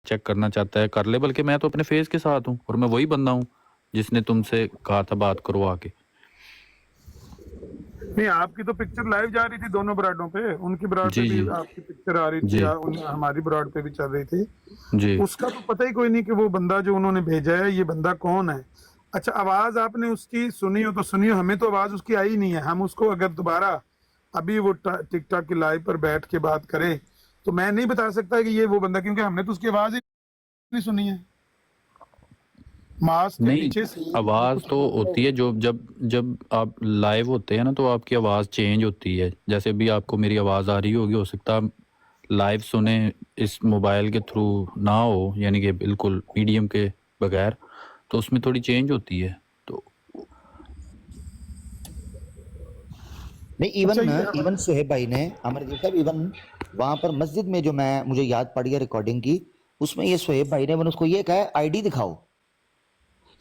Check करना चाहता है कर ले, बल्कि मैं तो अपने फेस के साथ हूँ और मैं वही बंदा हूँ जिसने तुमसे कहा था बात करो आके। नहीं, आपकी तो पिक्चर लाइव जा रही थी दोनों ब्रांडों पे, उनकी ब्रांड पे जी भी जी आपकी पिक्चर आ रही थी, जी हमारी ब्रांड पे भी चल रही थी। जी। उसका तो पता ही कोई नहीं कि वो बंदा जो उन्होंने भेजा है ये बंदा कौन है। अच्छा, आवाज आपने उसकी सुनी हो तो सुनी हो, हमें तो आवाज उसकी आई नहीं है। हम उसको अगर दोबारा अभी वो टिकटॉक की लाइव पर बैठ के बात करें तो मैं नहीं बता सकता कि ये वो बंदा, क्योंकि हमने तो उसकी आवाज ही नहीं सुनी है। मास्क के नहीं, पीछे से आवाज़ कुछ तो होती है जो जब जब आप लाइव होते हैं ना, तो आपकी आवाज़ चेंज होती है। जैसे अभी आपको मेरी आवाज़ आ रही होगी, हो सकता है लाइव सुने इस मोबाइल के थ्रू ना हो, यानी कि बिल्कुल मीडियम के बगैर, तो उसमें थोड़ी चेंज होती है। तो नहीं, अच्छा इवन सुहेब भाई ने, अमरजीत साहब, इवन वहां पर मस्जिद में जो मुझे याद पड़ी है रिकॉर्डिंग की, उसमें ये सुहेब भाई ने उसको ये कहा है आईडी दिखाओ,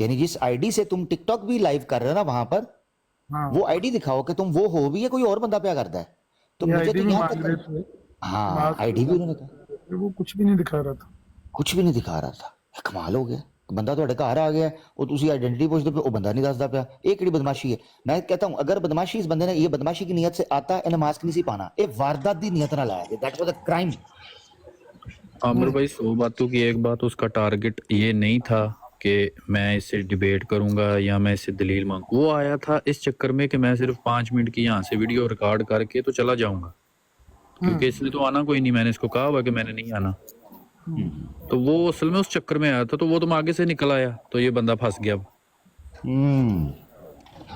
यानी जिस आईडी से तुम टिकटॉक भी लाइव कर रहे हो ना वहां पर, हाँ, वो आईडी दिखाओ कि तुम वो हो भी या कोई और बंदा क्या करता है। तो ये मुझे आईडी तो भी यहाँ मांग रहे तक, थे, हाँ, मास्क भी आईडी भी मांग उन्होंने कहा, रहे थे, वो कुछ भी नहीं दिखा रहा था। कुछ भी नहीं दिखा रहा था। कमाल हो गया, ਬੰਦਾ ਤੁਹਾਡੇ ਘਰ ਆ ਗਿਆ ਉਹ ਤੁਸੀਂ ਆइडेंटिटी पूछते पे, वो बंदा नहीं दसदा पिया। ये किहड़ी बदमाशी है। मैं कहता हूं अगर बदमाशी इस बंदे ने ये बदमाशी की नीयत से आता, इन्हें मास्क नहीं सी पाना, ये वारदात दी नीयत नाल आया, that was a crime. Aamir भाई, 100 बातों की एक बात, उसका टारगेट ये नहीं था कि मैं इससे डिबेट करूंगा या मैं इससे दलील मांगू। वो आया था इस चक्कर में कि मैं सिर्फ 5 मिनट की यहाँ से वीडियो रिकॉर्ड करके तो चला जाऊंगा, क्योंकि इसने तो आना कोई नहीं, मैंने इसको कहा हुआ कि मैंने नहीं आना। तो वो असल में उस चक्कर में आया था, तो वो तुम आगे से निकल आया, तो ये बंदा फंस गया,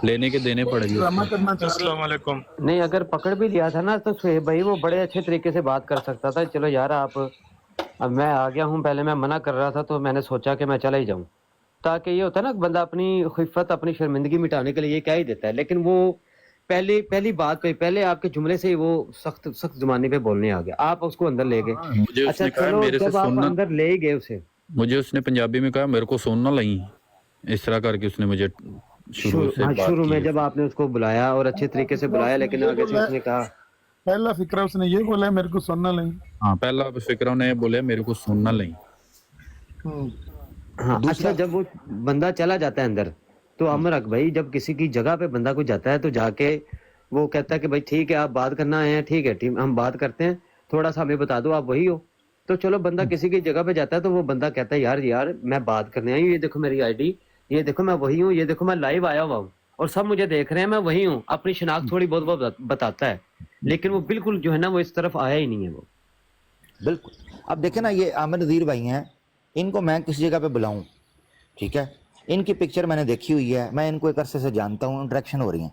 लेने के देने पड़ गए ड्रामा उसको। करना चाह रहे अस्सलाम वालेकुम। नहीं, अगर पकड़ भी लिया था ना तो सुहेब भाई वो बड़े अच्छे तरीके से बात कर सकता था। चलो यार आप, अब मैं आ गया हूँ, पहले मैं मना कर रहा था तो मैंने सोचा कि मैं चला ही जाऊँ, ताकि ये होता है ना बंदा अपनी खिफ़त, अपनी शर्मिंदगी मिटाने के लिए ये क्या ही देता है। लेकिन वो पहली बात पे, पहले आपके जुमले से ही वो सख्त ज़ुबानी पे बोलने आ गया, आप उसको अंदर ले गए। मुझे अच्छा उसने कहा चलो, मेरे से जब आप सुनना, अंदर ले ही गए उसे, मुझे उसने पंजाबी में कहा मेरे को सुनना लगी, इस तरह करके उसने मुझे शुरू से बात शुरू में की। जब आपने उसको बुलाया और अच्छे तरीके से बुलाया, लेकिन आगे से उसने कहा, पहला फिक्रा उसने ये बोला है, मेरे को सुनना नहीं। हाँ, पहला फिक्रा ने बोले मेरे को सुनना लगी। हाँ। अच्छा, जब वो बंदा चला जाता है अंदर, तो अमर अक भाई, जब किसी की जगह पे बंदा कोई जाता है तो जाके वो कहता है कि भाई ठीक है आप बात करना आए हैं, ठीक है टीम हम बात करते हैं, थोड़ा सा हमें बता दो आप वही हो। तो चलो बंदा किसी की जगह पे जाता है तो वो बंदा कहता है यार मैं बात करने आई हूँ, ये देखो मेरी आईडी, ये देखो मैं वही हूँ, ये देखो मैं लाइव आया हुआ हूँ और सब मुझे देख रहे हैं, मैं वही हूँ। अपनी शनाख्त थोड़ी बहुत वो बताता है, लेकिन वो बिल्कुल जो है ना वो इस तरफ आया ही नहीं है वो। बिल्कुल। अब देखे ना, ये आमिर नज़ीर भाई हैं, इनको मैं किसी जगह पे बुलाऊं, ठीक है, इनकी पिक्चर मैंने देखी हुई है, मैं इनको एक अरसे से जानता हूँ, इंटरेक्शन हो रही है।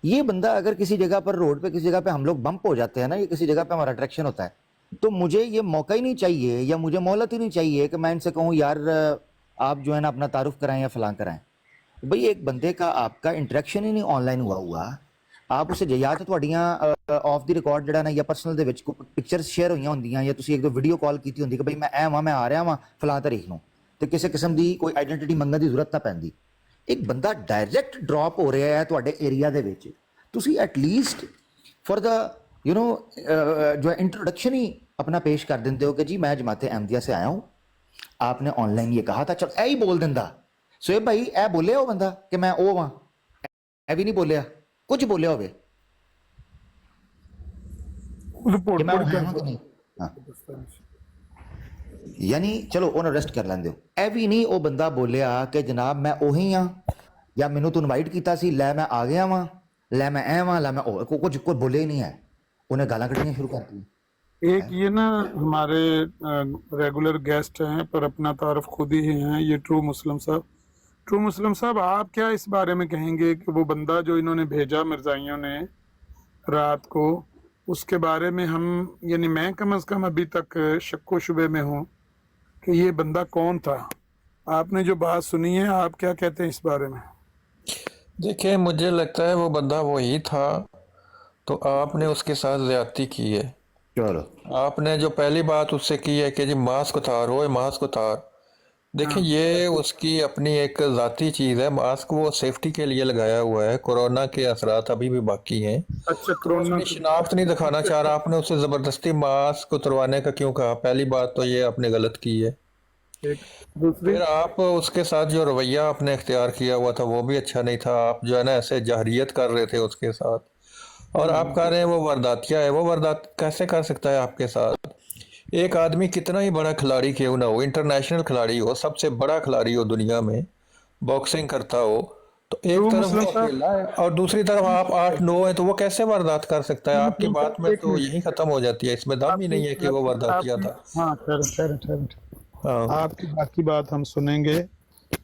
ये बंदा अगर किसी जगह पर, रोड पे किसी जगह पे हम लोग बम्प हो जाते हैं ना, ये किसी जगह पे हमारा अट्रैक्शन होता है, तो मुझे ये मौका ही नहीं चाहिए या मुझे मोहलत ही नहीं चाहिए कि मैं इनसे कहूँ यार आप जो है ना अपना तारुफ कराएं या फलां कराएं। भाई एक बंदे का आपका इंटरेक्शन ही नहीं ऑनलाइन हुआ, आप उसे या तो ਤੁਹਾਡੀਆਂ ਆਫ ਦੀ ਰਿਕਾਰਡ ਜਿਹੜਾ ਨਾ ਜਾਂ ਪਰਸਨਲ ਦੇ ਵਿੱਚ ਪਿਕਚਰਸ ਸ਼ੇਅਰ ਹੋਈਆਂ ਹੁੰਦੀਆਂ, ਜਾਂ ਤੁਸੀਂ ਇੱਕ ਦੋ ਵੀਡੀਓ ਕਾਲ ਕੀਤੀ ਹੁੰਦੀ ਕਿ ਬਈ ਮੈਂ ਐ ਵਾਂ, ਮੈਂ ਆ ਰਿਹਾ ਵਾਂ ਫਲਾਂ ਤਾਰੀਖ ਨੂੰ, ਤੇ ਕਿਸੇ ਕਿਸਮ ਦੀ ਕੋਈ ਆਇਡੈਂਟੀਟੀ ਮੰਗਣ ਦੀ ਜ਼ਰੂਰਤ ਨਾ ਪੈਂਦੀ। ਇੱਕ ਬੰਦਾ ਡਾਇਰੈਕਟ ਡ੍ਰੌਪ ਹੋ ਰਿਹਾ ਹੈ ਤੁਹਾਡੇ ਏਰੀਆ ਦੇ ਵਿੱਚ, ਤੁਸੀਂ ਐਟਲੀਸਟ फॉर द जो है इंट्रोडक्शन ही अपना पेश कर देते हो कि जी मैं जमात अहमदिया से आया हूँ, आपने ऑनलाइन ये कहा था, चलो ऐ ही बोल देंदा। सुहेब भाई ऐ बोलिया वो बंदा कि मैं ओ वां, ऐ भी नहीं बोलिया, कुछ बोलिया होवे कि मैं वो हां कि नहीं। हाँ, यानी चलो उन्हें अरेस्ट कर लेंदे हो, ऐ भी नहीं वो बंदा बोलिया कि जनाब मैं ओही हाँ, या मैनू तू इनवाइट किया सी, लै मैं आ गया वां, लै मैं ऐ वां, लै मैं कुछ बोले ही नहीं है, उन्हें गालां कढ़नियां शुरू कर दी। एक ये ना हमारे रेगुलर गेस्ट हैं पर अपना तारफ खुद ही हैं, ये ट्रू मुस्लिम साहब। ट्रू मुस्लिम साहब, आप क्या इस बारे में कहेंगे कि वो बंदा जो इन्होंने भेजा मिर्जाइयों ने रात को, उसके बारे में हम, यानी मैं कम से कम अभी तक शक्को शुबे में हूँ कि ये बंदा कौन था। आपने जो बात सुनी है, आप क्या कहते हैं इस बारे में? देखिए, मुझे लगता है वो बंदा वही था, तो आपने उसके साथ ज्यादती की है। चलो, आपने जो पहली बात उससे की है कि जी मास्क उतार, वो मास्क उतार, देखिए ये उसकी अपनी एक ज़ाती चीज़ है। मास्क वो सेफ्टी के लिए लगाया हुआ है, कोरोना के असरात अभी भी बाकी हैं। अच्छा, तो कोरोना उसकी शिनाख्त नहीं दिखाना चाह रहा, आपने उससे ज़बरदस्ती मास्क उतरवाने का क्यों कहा? पहली बात तो ये आपने गलत की है। एक दूसरी फिर आप उसके साथ जो रवैया आपने इख्तियार किया हुआ था वो भी अच्छा नहीं था। आप जो है ना ऐसे जहरियत कर रहे थे उसके साथ, और आप कह रहे हैं वो वारदातिया है। वो वारदात कैसे कर सकता है आपके साथ? एक आदमी कितना ही बड़ा खिलाड़ी क्यों ना हो, इंटरनेशनल खिलाड़ी हो, सबसे बड़ा खिलाड़ी हो दुनिया में, बॉक्सिंग करता हो, तो एक तो तरफ मुस्लिम वो साहब, अकेला है और दूसरी तरफ आप 8-9 है, तो वो कैसे वारदात कर सकता है? आपकी मुस्लिम बात साहब में एक तो मिनट, यही खत्म हो जाती है, इसमें दम ही आपकी नहीं है कि वो वारदातिया आपकी था। हाँ ठहरें ठहरें ठहरें, हाँ आपकी बाकी बात हम सुनेंगे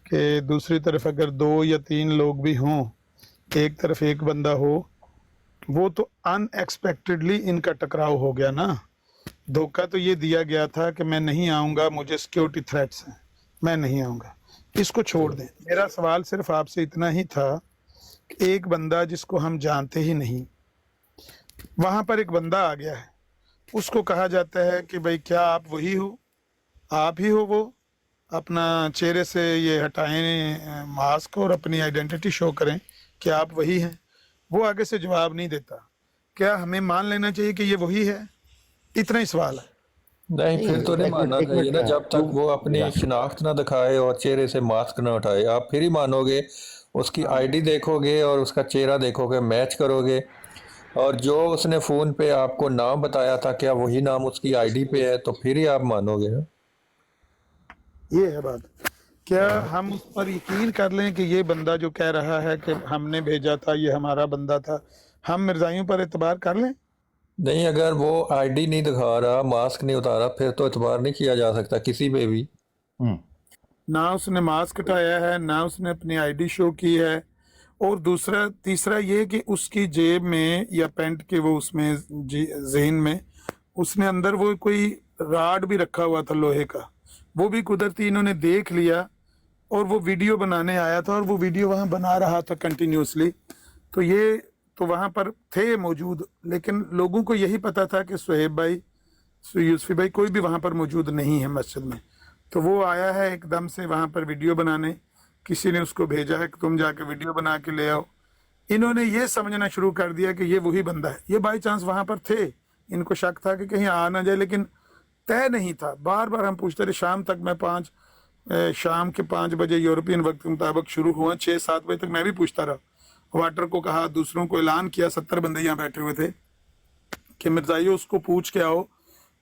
कि दूसरी तरफ अगर 2 या 3 लोग भी हों, एक तरफ एक बंदा हो, वो तो अनएक्सपेक्टेडली इनका टकराव हो गया ना। धोखा तो ये दिया गया था कि मैं नहीं आऊंगा, मुझे सिक्योरिटी थ्रेट्स हैं, मैं नहीं आऊंगा, इसको छोड़ दें। मेरा सवाल सिर्फ आपसे इतना ही था कि एक बंदा जिसको हम जानते ही नहीं, वहां पर एक बंदा आ गया है, उसको कहा जाता है कि भाई क्या आप वही हो, आप ही हो वो, अपना चेहरे से ये हटाएं मास्क और अपनी आइडेंटिटी शो करें कि आप वही हैं। वो आगे से जवाब नहीं देता। क्या हमें मान लेना चाहिए कि ये वही है? इतना ही सवाल है। नहीं, फिर तो नहीं एक मानना मिनट चाहिए ना जब तक वो अपनी शिनाख्त ना दिखाए और चेहरे से मास्क ना उठाए। आप फिर ही मानोगे, उसकी आईडी देखोगे और उसका चेहरा देखोगे, मैच करोगे, और जो उसने फोन पे आपको नाम बताया था क्या वही नाम उसकी आईडी पे है, तो फिर ही आप मानोगे ना। ये है बात। क्या हम उस पर यकीन कर लें कि ये बंदा जो कह रहा है कि हमने भेजा था, ये हमारा बंदा था, हम मिर्जाइयों पर एतबार कर लें? नहीं, अगर वो आईडी नहीं दिखा रहा, मास्क नहीं उतारा, फिर तो एतबार नहीं किया जा सकता किसी पे भी। ना उसने मास्क हटाया है, ना उसने अपनी आईडी शो की है, और दूसरा तीसरा ये कि उसकी जेब में या पैंट के वो उसमें जेन में उसने अंदर वो कोई राड भी रखा हुआ था लोहे का, वो भी कुदरती इन्होंने देख लिया, और वो वीडियो बनाने आया था और वो वीडियो वहां बना रहा था कंटिन्यूसली। तो ये तो वहां पर थे मौजूद, लेकिन लोगों को यही पता था कि सुहेब भाई, यूसुफी भाई कोई भी वहां पर मौजूद नहीं है मस्जिद में। तो वो आया है एकदम से वहां पर वीडियो बनाने, किसी ने उसको भेजा है कि तुम जाके वीडियो बना के ले आओ। इन्होंने ये समझना शुरू कर दिया कि ये वही बंदा है। ये बाई चांस वहां पर थे, इनको शक था कि कहीं आ ना जाए, लेकिन तय नहीं था। बार बार हम पूछते रहे, शाम तक मैं शाम के 5 बजे यूरोपियन वक्त के मुताबिक शुरू हुआ, 6-7 बजे तक मैं भी पूछता रहा। वाटर को कहा, दूसरों को ऐलान किया, 70 बंदे यहाँ बैठे हुए थे कि मिर्जाइयों उसको पूछ के आओ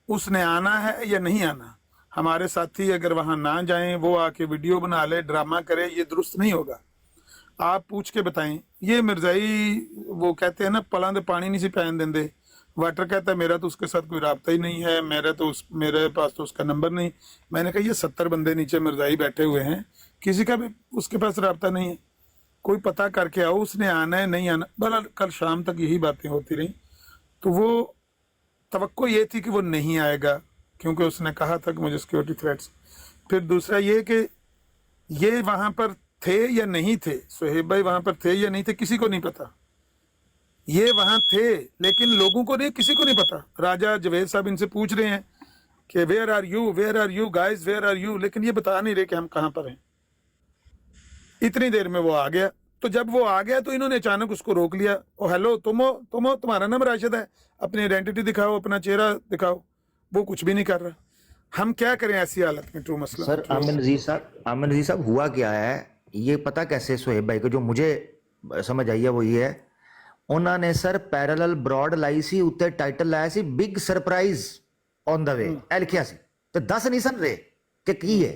उसने आना है या नहीं आना। हमारे साथी अगर वहां ना जाएं, वो आके वीडियो बना ले, ड्रामा करे, ये दुरुस्त नहीं होगा। आप पूछ के बताएं। ये मिर्जाई वो कहते हैं ना, पलां दे पानी नहीं सी पैन देंदे। वाटर कहता है मेरा तो उसके साथ कोई राब्ता ही नहीं है, मेरे पास तो उसका नंबर नहीं। मैंने कहा ये 70 बंदे नीचे मिर्जाई बैठे हुए हैं, किसी का भी उसके पास राब्ता नहीं है, कोई पता करके आओ उसने आना है नहीं आना। बहरहाल कल शाम तक यही बातें होती रही। तो वो तवक्को ये थी कि वो नहीं आएगा, क्योंकि उसने कहा था कि मुझे सिक्योरिटी थ्रेट्स। फिर दूसरा ये कि ये वहां पर थे या नहीं थे, सुहेब भाई वहां पर थे या नहीं थे, किसी को नहीं पता। ये वहां थे, लेकिन लोगों को नहीं, किसी को नहीं पता। राजा जवेद साहब इनसे पूछ रहे हैं कि where are you guys, where are you, लेकिन ये बता नहीं रहे कि हम कहां पर हैं। इतनी देर में वो आ गया। तो जब वो आ गया तो इन्होंने अचानक उसको रोक लिया। ओ हेलो, तुम हो, तुम्हारा नाम राशिद है, अपनी आइडेंटिटी दिखाओ, अपना चेहरा दिखाओ। वो कुछ भी नहीं कर रहा। हम क्या करें ऐसी हालत में? ट्रू मसला सर आमिर नजीर साहब हुआ क्या है, ये पता कैसे सुहेब भाई को जो मुझे समझ आई है वो ये है, उन्होंने सर पैरेलल ब्रॉड लाई सी, उत्ते टाइटल लाया सी big surprise on the way, ए लिखिया सी, तो दस नहीं सन रहे कि की है।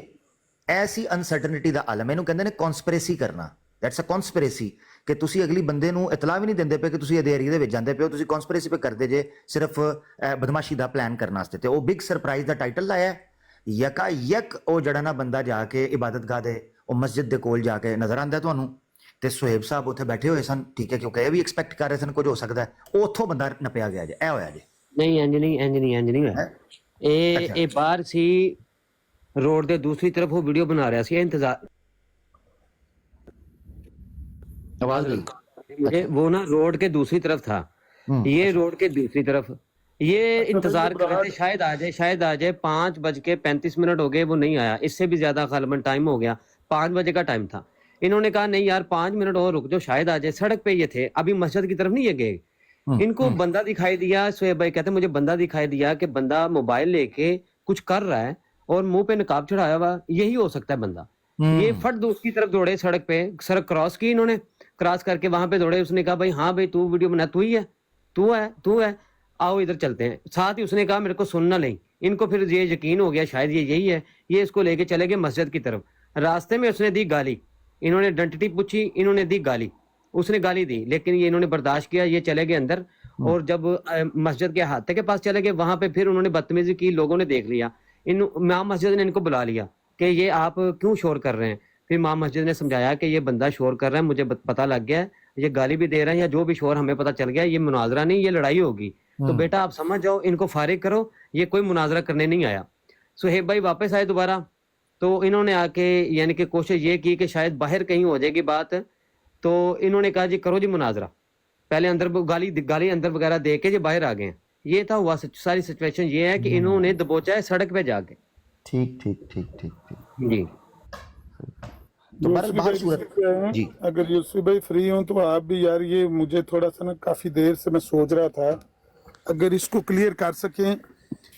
ऐसी अनसर्टनिटी ਦਾ ਆਲਮ ਇਹਨੂੰ ਕਹਿੰਦੇ ਨੇ ਕਨਸਪੀਰੇਸੀ ਕਰਨਾ। ਦੈਟਸ ਅ ਕਨਸਪੀਰੇਸੀ ਕਿ ਤੁਸੀਂ ਅਗਲੀ ਬੰਦੇ ਨੂੰ ਇਤਲਾ ਵੀ ਨਹੀਂ ਦਿੰਦੇ ਪਏ ਕਿ ਤੁਸੀਂ ਇਹਦੇ ਏਰੀਆ ਦੇ ਵਿੱਚ ਜਾਂਦੇ ਪਏ ਹੋ, ਤੁਸੀਂ ਕਨਸਪੀਰੇਸੀ ਪੇ ਕਰਦੇ ਜੇ ਸਿਰਫ ਬਦਮਾਸ਼ੀ ਦਾ ਪਲਾਨ ਕਰਨ ਵਾਸਤੇ। ਤੇ ਉਹ ਬਿਗ ਸਰਪ੍ਰਾਈਜ਼ ਦਾ ਟਾਈਟਲ ਲਾਇਆ। ਯਕਾ ਯਕ ਉਹ ਜਿਹੜਾ ਨਾ ਬੰਦਾ ਜਾ ਕੇ ਇਬਾਦਤਗਾਹ ਦੇ ਉਹ ਮਸਜਿਦ ਦੇ ਕੋਲ ਜਾ ਕੇ ਨਜ਼ਰ ਆਂਦਾ ਤੁਹਾਨੂੰ, ਤੇ ਸੁਹੇਬ ਸਾਹਿਬ ਉੱਥੇ ਬੈਠੇ ਹੋਏ ਸਨ, ਠੀਕ ਹੈ, ਕਿਉਂਕਿ ਇਹ ਵੀ ਐਕਸਪੈਕਟ ਕਰ ਰਹੇ ਸਨ ਕੁਝ ਹੋ ਸਕਦਾ ਹੈ। ਉਹ ਉੱਥੋਂ ਬੰਦਾ ਨਪਿਆ ਗਿਆ ਜੇ, ਇਹ ਹੋਇਆ ਜੇ। ਨਹੀਂ ਇੰਜ ਨਹੀਂ ਹੋਇਆ। ਇਹ ਬਾਹਰ ਸੀ रोड के दूसरी तरफ वो वीडियो बना रहा सी, इंतजार आवाज गई मुझे, वो ना रोड के दूसरी तरफ था, ये रोड के दूसरी तरफ, ये इंतजार कर रहे थे शायद आ जाए। 5:35 हो गए, वो नहीं आया। इससे भी ज्यादा गालिबन टाइम हो गया, 5 बजे का टाइम था। इन्होंने कहा नहीं यार 5 मिनट और रुक जाओ, शायद आ जाए। सड़क पे ये थे, अभी मस्जिद की तरफ नहीं ये गए। इनको बंदा दिखाई दिया, सुहेब भाई कहते मुझे बंदा दिखाई दिया कि बंदा मोबाइल लेके कुछ कर रहा है, اور मुंह पे नकाब चढ़ाया हुआ, यही हो सकता है बंदा। ये फट दो उसकी तरफ दौड़े, सड़क पे सड़क क्रॉस की इन्होंने, क्रॉस करके वहां पे दौड़े, उसने कहा भाई हाँ भाई तू वीडियो बना, तू ही है, तू है, आओ इधर चलते हैं। साथ ही उसने कहा मेरे को सुनना नहीं। इनको फिर ये यकीन हो गया शायद ये यही है, ये इसको लेके चले गए मस्जिद की तरफ। रास्ते में उसने दी गाली, इन्होंने आइडेंटिटी पूछी, इन्होंने दी गाली, उसने गाली दी, लेकिन ये इन्होंने बर्दाश्त किया, ये चले गए अंदर। और जब मस्जिद के अहाते के पास चले गए, वहां पे फिर उन्होंने बदतमीजी की, लोगों ने देख लिया, इमाम मस्जिद ने इनको बुला लिया कि ये आप क्यों शोर कर रहे हैं। फिर इमाम मस्जिद ने समझाया कि ये बंदा शोर कर रहा है, मुझे पता लग गया है, ये गाली भी दे रहा है या जो भी शोर हमें पता चल गया, ये मुनाजरा नहीं, ये लड़ाई होगी, तो बेटा आप समझ जाओ, इनको फारिग करो, ये कोई मुनाजरा करने नहीं आया। सुहेब भाई वापस आए दोबारा, तो इन्होंने आके यानी कि कोशिश ये की कि शायद बाहर कहीं हो जाएगी बात, तो इन्होंने कहा जी करो जी मुनाजरा। पहले अंदर गाली अंदर वगैरह दे के जी बाहर आ गए हैं। ये था हुआ, सारी सिचुएशन ये है कि इन्होंने दबोचा है सड़क पे जाके। ठीक ठीक ठीक ठीक ठीक जी तो बहरहाल बाहर सूरत जी। अगर यूसुफ भाई फ्री हो तो आप भी यार, ये मुझे थोड़ा सा ना काफी देर से मैं सोच रहा था, अगर इसको क्लियर कर सकें।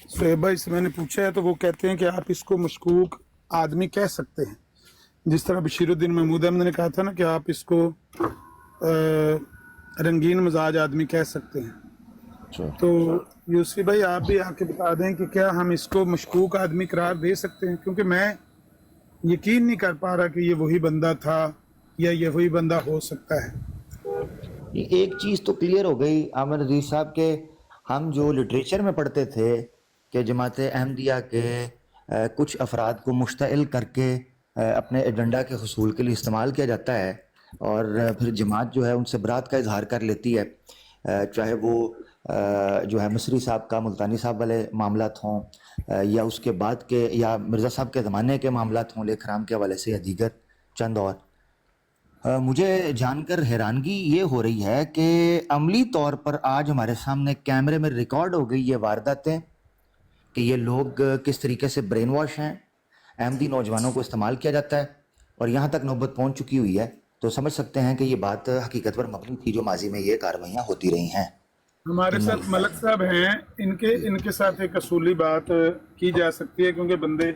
सुहेब भाई से मैंने पूछा है तो वो कहते हैं कि आप इसको मशकूक आदमी कह सकते हैं, जिस तरह बशीरुद्दीन महमूद अहमद ने कहा था ना कि आप इसको रंगीन मिजाज आदमी कह सकते हैं। तो यूसुफ भाई आप भी आके बता दें कि क्या हम इसको मशकूक आदमी करार दे सकते हैं, क्योंकि मैं यकीन नहीं कर पा रहा कि ये वही बंदा था या ये वही बंदा हो सकता है। एक चीज़ तो क्लियर हो गई आमिर अजीज साहब के, हम जो लिटरेचर में पढ़ते थे कि जमात अहमदिया के कुछ अफराद को मुश्तइल करके अपने एजेंडा के हसूल के लिए इस्तेमाल किया जाता है, और फिर जमात जो है उनसे बरात का इजहार कर लेती है, चाहे वो जो है मिस्री साहब का मुल्तानी साहब वाले मामलात हों, या उसके बाद के या मिर्ज़ा साहब के ज़माने के मामलात हों लेखराम के हवाले से, या दीगर चंद और। मुझे जानकर हैरानगी ये हो रही है कि अमली तौर पर आज हमारे सामने कैमरे में रिकॉर्ड हो गई ये वारदातें कि ये लोग किस तरीके से ब्रेन वॉश हैं, अहमदी नौजवानों को इस्तेमाल किया जाता है, और यहाँ तक नौबत पहुँच चुकी हुई है। तो समझ सकते हैं कि ये बात हकीकत पर मबनी थी जो माजी में ये कार्रवाइयाँ होती रही हैं। हमारे साथ मलक साहब हैं, इनके साथ एक असूली बात की जा सकती है, क्योंकि बंदे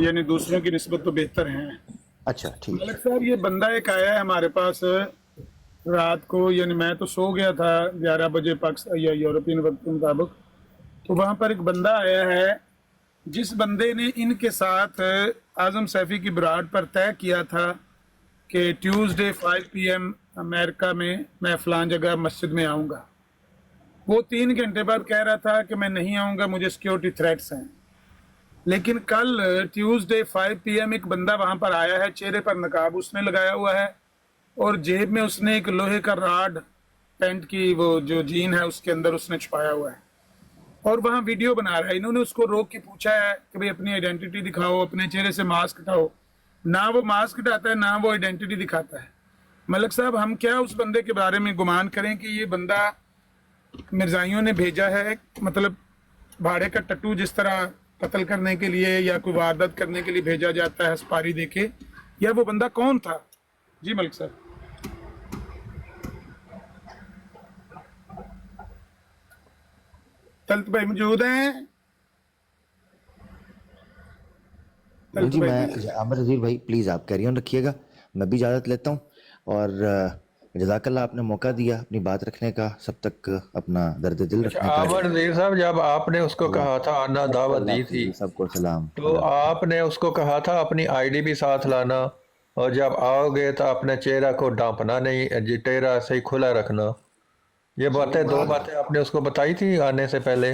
यानी दूसरों की निस्बत तो बेहतर हैं। अच्छा ठीक। मलक साहब ये बंदा एक आया है हमारे पास रात को, यानी मैं तो सो गया था 11 बजे पाकिस्तान या यूरोपियन वक्त के मुताबिक, तो वहाँ पर एक बंदा आया है जिस बंदे ने इनके साथ आजम सैफी की बरात पर तय किया था कि ट्यूसडे 5 PM अमेरिका में मैं फलां जगह मस्जिद में आऊँगा। वो 3 घंटे बाद कह रहा था कि मैं नहीं आऊँगा, मुझे सिक्योरिटी थ्रेट्स हैं। लेकिन कल ट्यूसडे 5 PM एक बंदा वहाँ पर आया है, चेहरे पर नकाब उसने लगाया हुआ है और जेब में उसने एक लोहे का राड, पेंट की वो जो जीन है उसके अंदर उसने छुपाया हुआ है, और वहाँ वीडियो बना रहा है। इन्होंने उसको रोक के पूछा है कि भाई अपनी आइडेंटिटी दिखाओ, अपने चेहरे से मास्क हटाओ। ना वो मास्क हटाता है ना वो आइडेंटिटी दिखाता है। मलक साहब हम क्या उस बंदे के बारे में गुमान करें कि ये बंदा मिर्जाइयों ने भेजा है, मतलब भाड़े का टट्टू जिस तरह कत्ल करने के लिए या कोई वारदात करने के लिए भेजा जाता है सुपारी देके, या वो बंदा कौन था? जी मलिक साहब। तलत भाई मौजूद हैं? जी मैं आमिर अजीज भाई प्लीज़ आप कैरी ऑन रखिएगा, मैं भी इजाज़त लेता हूँ, और जज़ाकल्लाह आपने मौका दिया अपनी बात रखने का, सब तक अपना दर्द दिल रखने का। आमिर अजीज साहब जब आपने उसको कहा था आना, दावत दी थी, सबको सलाम, तो आपने उसको कहा था अपनी आईडी भी साथ लाना, और जब आओगे तो अपने चेहरा को ढांपना नहीं, चेहरा ऐसे ही खुला रखना। ये बातें, 2 बातें आपने उसको बताई थी आने से पहले।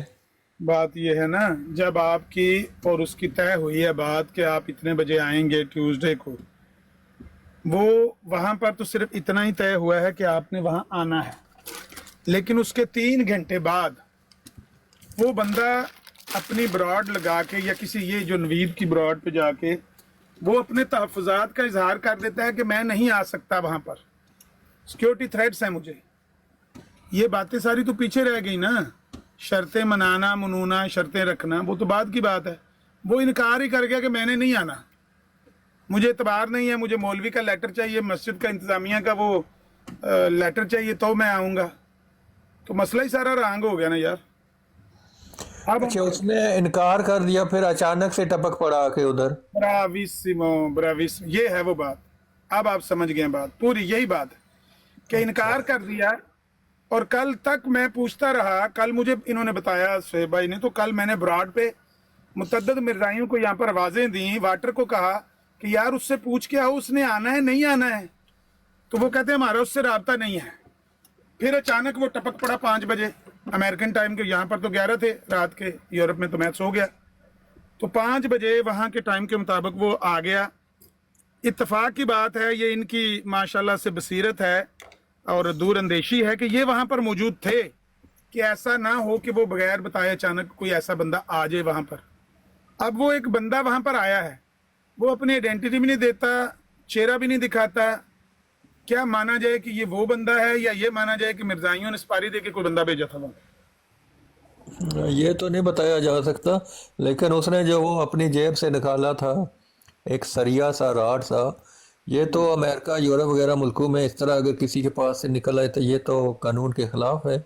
बात ये है ना, जब आपकी और उसकी तय हुई है बात कि आप इतने बजे आएंगे ट्यूसडे को, वो वहाँ पर तो सिर्फ इतना ही तय हुआ है कि आपने वहाँ आना है, लेकिन उसके 3 घंटे बाद वो बंदा अपनी ब्रॉड लगा के या किसी ये जो नवीद की ब्रॉड पे जाके वो अपने तहफ़्फ़ुज़ात का इजहार कर देता है कि मैं नहीं आ सकता, वहाँ पर सिक्योरिटी थ्रेट्स हैं मुझे। ये बातें सारी तो पीछे रह गई ना, शर्तें मनाना मनूना, शर्तें रखना वो तो बाद की बात है। वो इनकार ही कर गया कि मैंने नहीं आना, मुझे एतबार नहीं है, मुझे मौलवी का लेटर चाहिए, मस्जिद का इंतज़ामिया का वो लेटर चाहिए तो मैं आऊँगा। तो मसला ही सारा रंग हो गया ना यार। अब अच्छा उसने इनकार कर दिया, फिर अचानक से टपक पड़ा आके उधर। ब्राविसिमो ब्राविस, ये है वो बात। अब आप समझ गए बात, पूरी यही बात कि इनकार कर दिया। और कल तक मैं पूछता रहा, कल मुझे इन्होंने बताया शोएब भाई ने, तो कल मैंने ब्रॉड पे मुतद्दद मिर्जाइयों को यहाँ पर आवाजें दी, वाटर को कहा कि यार उससे पूछ के आओ उसने आना है नहीं आना है, तो वो कहते हैं हमारा उससे राब्ता नहीं है। फिर अचानक वो टपक पड़ा 5 बजे अमेरिकन टाइम के, यहाँ पर तो 11 थे रात के, यूरोप में तो मैच हो गया। तो 5 बजे वहाँ के टाइम के मुताबिक वो आ गया। इत्तेफाक की बात है, ये इनकी माशाल्लाह से बसीरत है और दूर अंदेशी है कि ये वहाँ पर मौजूद थे, कि ऐसा ना हो कि वो बगैर बताए अचानक कोई ऐसा बंदा आ जाए वहाँ पर। अब वो एक बंदा वहाँ पर आया है, वो अपनी आइडेंटिटी भी नहीं देता, चेहरा भी नहीं दिखाता। क्या माना जाए कि ये वो बंदा है, या ये माना जाए कि मिर्जाइयों ने सपारी दे के कोई बंदा भेजा था वहाँ? ये तो नहीं बताया जा सकता, लेकिन उसने जो वो अपनी जेब से निकाला था एक सरिया सा राड सा, ये तो अमेरिका यूरोप वगैरह मुल्कों में इस तरह अगर किसी के पास से निकल आए तो ये तो कानून के खिलाफ है।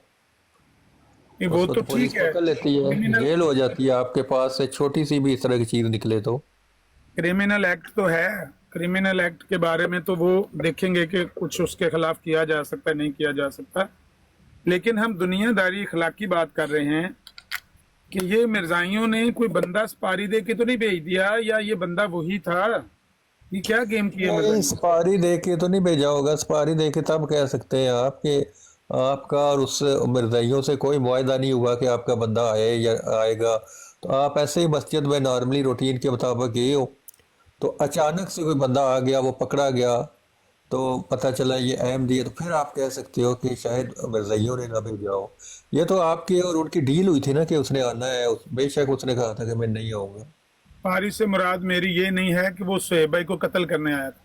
ये वो उसको तो तो पुलिस ठीक है, पकड़ लेती है, क्रिमिनल जेल हो जाती है आपके पास से छोटी सी भी इस तरह की चीज निकले तो। क्रिमिनल एक्ट तो है, क्रिमिनल एक्ट के बारे में तो वो देखेंगे कि कुछ उसके खिलाफ किया जा सकता है नहीं किया जा सकता। लेकिन हम दुनियादारी अखलाक की बात कर रहे हैं कि ये मिर्जाइयों ने कोई बंदा सपारी दे के तो नहीं भेज दिया, या ये बंदा वही था। ये क्या गेम किया नहीं, सपारी दे के तो नहीं भेजा होगा। सपारी दे के तब कह सकते हैं आप कि आपका और उस मिर्जाइयों से कोई मुआहदा नहीं हुआ कि आपका बंदा आए या आएगा। तो आप ऐसे ही मस्जिद में नॉर्मली रूटीन के मुताबिक गए हो, तो अचानक से कोई बंदा आ गया, वो पकड़ा गया, तो पता चला ये अहमदी है, तो फिर आप कह सकते हो कि शायद मिर्जाइयों ने ना भेजा हो। ये तो आपकी और उनकी डील हुई थी ना कि उसने आना है, बेशक उसने कहा था कि मैं नहीं आऊँगा। सपारी से मुराद मेरी ये नहीं है कि वो शोएब भाई को कत्ल करने आया था।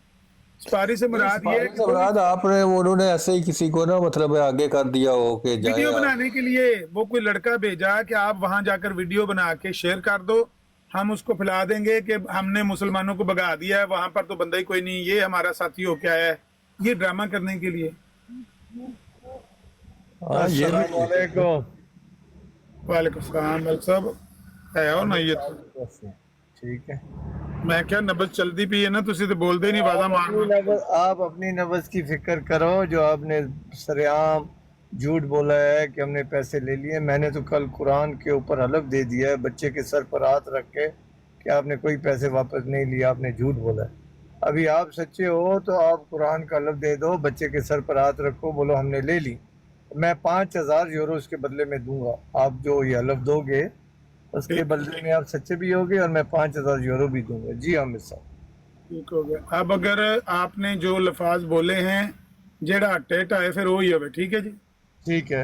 सपारी से मुराद ये है कि मुराद आपने उन्होंने ऐसे ही किसी को ना मतलब आगे कर दिया हो कि जाए वीडियो आप। बनाने के लिए वो कोई लड़का भेजा कि आप वहां जाकर वीडियो बना के शेयर कर दो, हम उसको फैला देंगे कि हमने मुसलमानों को भगा दिया है, वहां पर तो बंदा ही कोई नहीं, ये हमारा साथी हो क्या है, ये ड्रामा करने के लिए। हाँ, ये भी वालेकुम सलाम मलिक साहब, है और ना ये तो ठीक है। मैं क्या नबज चलती पी है ना, तुसी तो बोलते ही नहीं, वादा मारना। आप अपनी नब्ज की फिक्र करो। जो आपने सरेआम झूठ बोला है कि हमने पैसे ले लिए, मैंने तो कल कुरान के ऊपर हलफ दे दिया है बच्चे के सर पर हाथ रख के कि आपने कोई पैसे वापस नहीं लिए, आपने झूठ बोला है। अभी आप सच्चे हो तो आप कुरान का हलफ दे दो, बच्चे के सर पर हाथ रखो, बोलो हमने ले ली, मैं 5,000 यूरो उसके बदले में दूंगा। आप जो ये हलफ दोगे उसके बदले में आप सच्चे भी होगे और मैं 5,000 यूरो भी दूंगा। जी हामिद साहब, ठीक हो गया। अब अगर आपने जो लफाज बोले हैं जेड़ा हटे ढाए फिर वही होवे, ठीक है जी। ठीक है।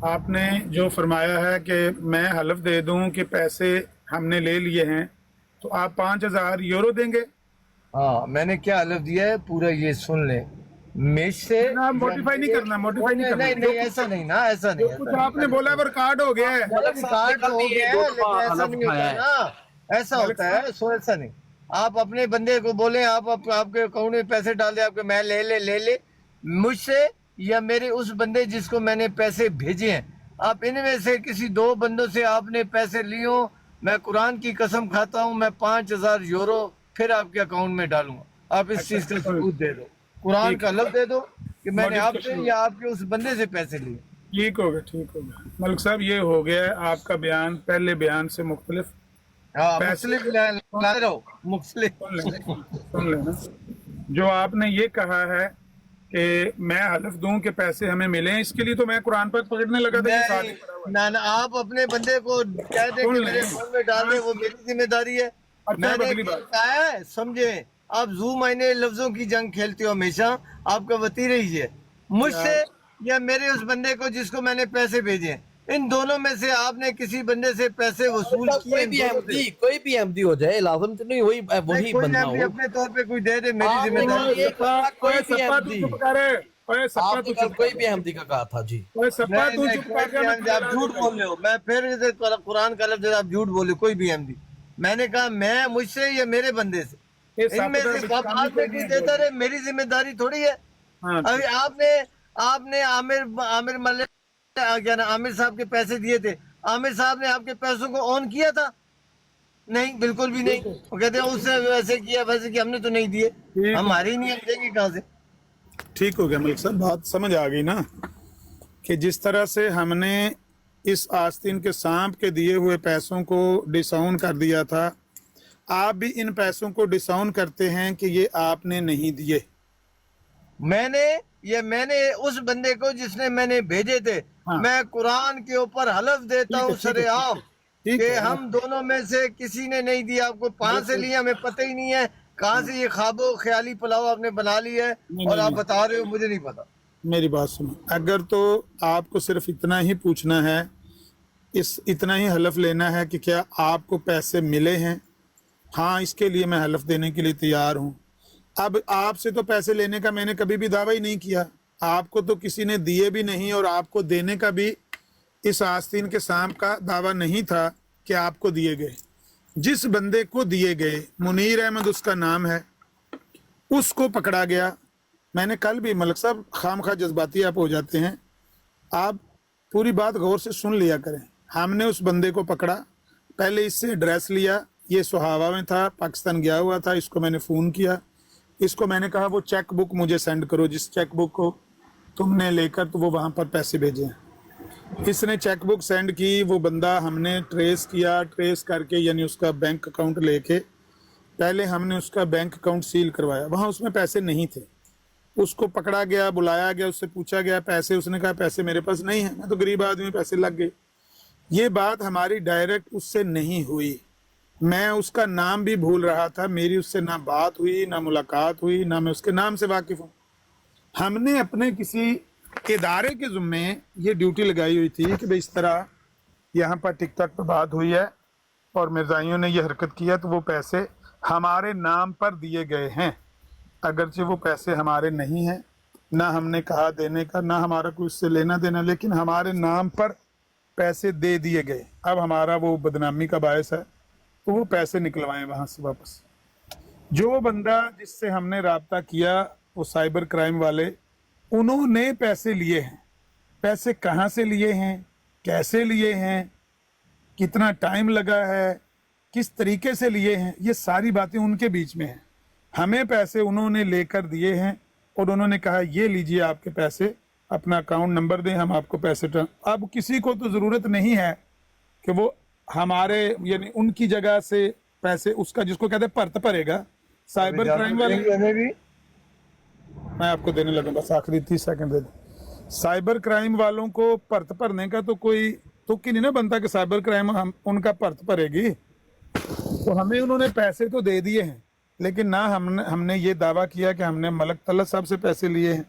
आपने जो फरमाया है कि मैं हलफ दे दूं कि पैसे हमने ले लिए हैं, तो आप 5,000 यूरो देंगे। हाँ, मैंने क्या हलफ दिया है पूरा ये सुन ले। मेज से आप मॉडिफाई नहीं करना, मॉडिफाई नहीं करना। नहीं नहीं, ऐसा नहीं ना, ऐसा नहीं, कुछ आपने बोला वो रिकॉर्ड हो गया है। रिकॉर्ड हो गया है, लेकिन ऐसा नहीं होता ना, ऐसा होता है। सो ऐसा नहीं, आप अपने बंदे को बोले आपके अकाउंट में पैसे डाल दे, आपके मैं ले ले मुझसे या मेरे उस बंदे जिसको मैंने पैसे भेजे हैं, आप इनमें से किसी 2 बंदों से आपने पैसे लिए हो, मैं कुरान की कसम खाता हूँ मैं 5,000 यूरो फिर आपके अकाउंट में डालूंगा। आप इस चीज का सबूत दे दो, कुरान का लफ्ज दे दो कि मैंने आपसे या आपके उस बंदे से पैसे लिए। ठीक हो गया, ठीक हो गया मलिक साहब, ये हो गया है आपका बयान पहले बयान से मुख्तलिफ। हाँ, पैसे मुख्तलिफ सुन लेना, जो आपने ये कहा है कि मैं हलफ दूं कि पैसे हमें मिले, इसके लिए तो मैं कुरान पर पकड़ने लगा था। ये साथ ही पड़ा हुआ है। ना आप अपने बंदे को कह दे कि मेरे फोन में डाल दे, वो मेरी जिम्मेदारी है। मैंने अगली बात कहा है, समझे आप जू मैंने लफ्जों की जंग खेलते हो हमेशा, आपका वतीरा ही है। मुझसे या मेरे उस बंदे को जिसको मैंने पैसे भेजे हैं, इन दोनों में से आपने किसी बंदे से पैसे वसूल किए? कोई भी एमडी हो जाए, लाजम तो नहीं वही बंदा हो। अपने तौर पे कोई दे दे, मेरी जिम्मेदारी। कोई भी एमडी, आपने आपने कोई भी एमडी का कहा था जी। आप झूठ बोल रहे हो। मैं फिर कुरान का लफ्ज आप झूठ बोले, कोई भी एमडी। मैंने कहा मैं मुझसे या मेरे बंदे से, इनमें से आपने कोई देता रहे, मेरी जिम्मेदारी थोड़ी है। अभी आपने आमिर मलिक क्या ना आमिर साहब के पैसे दिए थे, عامر صاحب نے آپ کے پیسوں کو آن کیا تھا؟ نہیں، بالکل بھی نہیں. وہ کہتے ہیں اس سے ویسے کیا ویسے کیا، ہم نے تو نہیں دیے. ہماری نہیں، ہم دیں گے کہاں سے؟ ٹھیک ہو گیا ملک صاحب، بات سمجھ آ گئی نا کہ جس طرح سے ہم نے اس آستین کے سانپ کے دیے ہوئے پیسوں کو ڈساؤن کر دیا تھا، آپ بھی ان پیسوں کو ڈساؤن کرتے ہیں کہ یہ آپ نے نہیں دیے. میں نے اس بندے کو جس نے میں نے بھیجے تھے، ہاں. میں قرآن کے اوپر حلف دیتا ہوں سر عام ٹھیک کہ ہے. ہم دونوں میں سے کسی نے نہیں دیا. آپ کو کہاں سے لیا ہمیں پتہ ہی نہیں ہے، کہاں سے یہ خواب و خیالی پلاؤ آپ نے بنا لی ہے اور آپ بتا رہے ہو مجھے نہیں پتا. میری بات سنو، اگر تو آپ کو صرف اتنا ہی پوچھنا ہے، اتنا ہی حلف لینا ہے کہ کیا آپ کو پیسے ملے ہیں، ہاں اس کے لیے میں حلف دینے کے لیے تیار ہوں. اب آپ سے تو پیسے لینے کا میں نے کبھی بھی دعویٰ ہی نہیں کیا، آپ کو تو کسی نے دیے بھی نہیں اور آپ کو دینے کا بھی اس آستین کے سانپ کا دعویٰ نہیں تھا کہ آپ کو دیے گئے. جس بندے کو دیے گئے، منیر احمد اس کا نام ہے، اس کو پکڑا گیا. میں نے کل بھی، ملک صاحب خام خواہ جذباتی آپ ہو جاتے ہیں، آپ پوری بات غور سے سن لیا کریں. ہم نے اس بندے کو پکڑا، پہلے اس سے ایڈریس لیا، یہ سہاوا میں تھا، پاکستان گیا ہوا تھا. اس کو میں نے فون کیا، اس کو میں نے کہا وہ چیک بک مجھے سینڈ کرو، جس چیک بک کو تم نے لے کر تو وہ وہاں پر پیسے بھیجے ہیں. اس نے چیک بک سینڈ کی، وہ بندہ ہم نے ٹریس کیا، ٹریس کر کے یعنی اس کا بینک اکاؤنٹ لے کے پہلے ہم نے اس کا بینک اکاؤنٹ سیل کروایا، وہاں اس میں پیسے نہیں تھے. اس کو پکڑا گیا، بلایا گیا، اس سے پوچھا گیا پیسے، اس نے کہا پیسے میرے پاس نہیں ہیں، میں تو غریب آدمی، پیسے لگ گئے. یہ بات ہماری ڈائریکٹ اس سے نہیں ہوئی، میں اس کا نام بھی بھول رہا تھا، میری اس سے نہ بات ہوئی نہ ملاقات ہوئی، نہ میں اس کے نام سے واقف ہوں. ہم نے اپنے کسی ادارے کے ذمے یہ ڈیوٹی لگائی ہوئی تھی کہ بھئی اس طرح یہاں پر ٹک ٹاک پہ بات ہوئی ہے اور مرزائیوں نے یہ حرکت کیا تو وہ پیسے ہمارے نام پر دیے گئے ہیں، اگرچہ وہ پیسے ہمارے نہیں ہیں، نہ ہم نے کہا دینے کا، نہ ہمارا کوئی اس سے لینا دینا، لیکن ہمارے نام پر پیسے دے دیے گئے. اب ہمارا وہ بدنامی کا باعث ہے تو وہ پیسے نکلوائیں وہاں سے واپس. جو بندہ جس سے ہم نے رابطہ کیا، وہ سائبر کرائم والے، انہوں نے پیسے لیے ہیں. پیسے کہاں سے لیے ہیں، کیسے لیے ہیں، کتنا ٹائم لگا ہے، کس طریقے سے لیے ہیں، یہ ساری باتیں ان کے بیچ میں ہیں. ہمیں پیسے انہوں نے لے کر دیے ہیں اور انہوں نے کہا یہ لیجئے آپ کے پیسے، اپنا اکاؤنٹ نمبر دیں، ہم آپ کو پیسے اب کسی کو تو ضرورت نہیں ہے کہ وہ ہمارے یعنی ان کی جگہ سے پیسے، اس کا جس کو کہتے ہیں پرت بھرے گا. سائبر کرائم والے، ہمیں بھی میں آپ کو دینے لگا، بس آخری 30 سیکنڈ دے دیں. سائبر کرائم والوں کو پرت بھرنے کا تو کوئی تک ہی نہیں نا بنتا کہ سائبر کرائم ان کا پرت بھرے گی. تو ہمیں انہوں نے پیسے تو دے دیے ہیں، لیکن نہ ہم نے یہ دعویٰ کیا کہ ہم نے ملک طلعت صاحب سے پیسے لیے ہیں،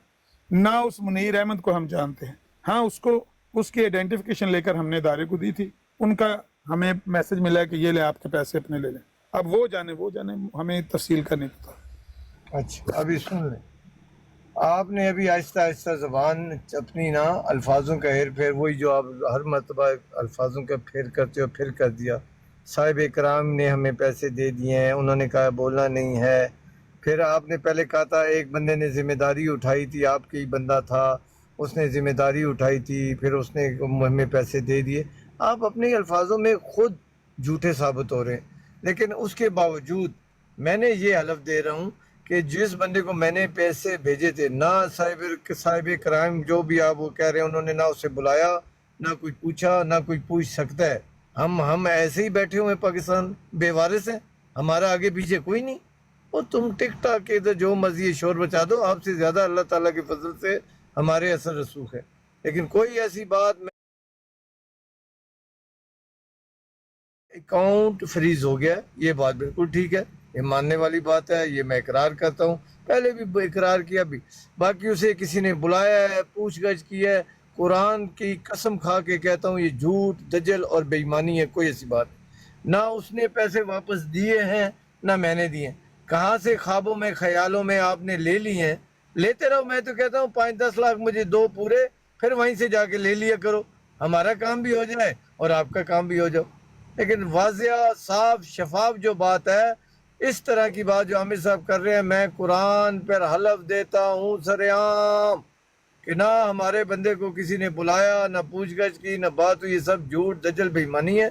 نہ اس منیر احمد کو ہم جانتے ہیں. ہاں اس کی آئیڈینٹیفیکیشن لے کر ہم نے ادارے کو دی تھی، ان کا ہمیں میسج ملا کہ یہ لے آپ کے پیسے اپنے لے لیں. اب وہ جانے ہمیں تفصیل کا نہیں پتا. اچھا ابھی سن لیں، آپ نے ابھی آہستہ آہستہ زبان اپنی نا الفاظوں کا ہیر پھیر، وہی جو آپ ہر مرتبہ الفاظوں کا پھیر کرتے ہو، پھر کر دیا. صاحب کرام نے ہمیں پیسے دے دیے ہیں، انہوں نے کہا بولنا نہیں ہے. پھر آپ نے پہلے کہا تھا ایک بندے نے ذمہ داری اٹھائی تھی، آپ کے ہی بندہ تھا، اس نے ذمہ داری اٹھائی تھی، پھر اس نے ہمیں پیسے دے دیے. آپ اپنے الفاظوں میں خود جھوٹے ثابت ہو رہے ہیں. لیکن اس کے باوجود میں نے یہ حلف دے رہا ہوں کہ جس بندے کو میں نے پیسے بھیجے تھے، نہ صاحب کرائم جو بھی آپ وہ کہہ رہے ہیں، انہوں نے نہ اسے بلایا، نہ کوئی پوچھا، نہ کوئی پوچھ سکتا ہے. ہم ایسے ہی بیٹھے ہوئے پاکستان بے وارث ہیں، ہمارا آگے پیچھے کوئی نہیں. اور تم ٹک ٹاک کے ادھر جو مرضی شور بچا دو، آپ سے زیادہ اللہ تعالیٰ کے فضل سے ہمارے اثر رسوخ ہے. لیکن کوئی ایسی بات اکاؤنٹ فریز ہو گیا، یہ بات بالکل ٹھیک ہے، یہ ماننے والی بات ہے، یہ میں اقرار کرتا ہوں، پہلے بھی اقرار کیا بھی. باقی اسے کسی نے بلایا ہے، پوچھ گچھ کی ہے، قرآن کی قسم کھا کے کہتا ہوں یہ جھوٹ، دجل اور بے ایمانی ہے. کوئی ایسی بات نہ اس نے پیسے واپس دیے ہیں نہ میں نے دیے ہیں. کہاں سے خوابوں میں خیالوں میں آپ نے لے لی ہیں، لیتے رہو. میں تو کہتا ہوں 5-10 لاکھ مجھے دو پورے، پھر وہیں سے جا کے لے لیا کرو، ہمارا کام بھی ہو جائے اور آپ کا کام بھی ہو جاؤ. لیکن واضح صاف شفاف جو بات ہے، اس طرح کی بات جو عامر صاحب کر رہے ہیں، میں قرآن پر حلف دیتا ہوں سر عام کہ نہ ہمارے بندے کو کسی نے بلایا، نہ پوچھ گچھ کی، نہ بات ہوئی، یہ سب جھوٹ دجل بے ایمانی ہے.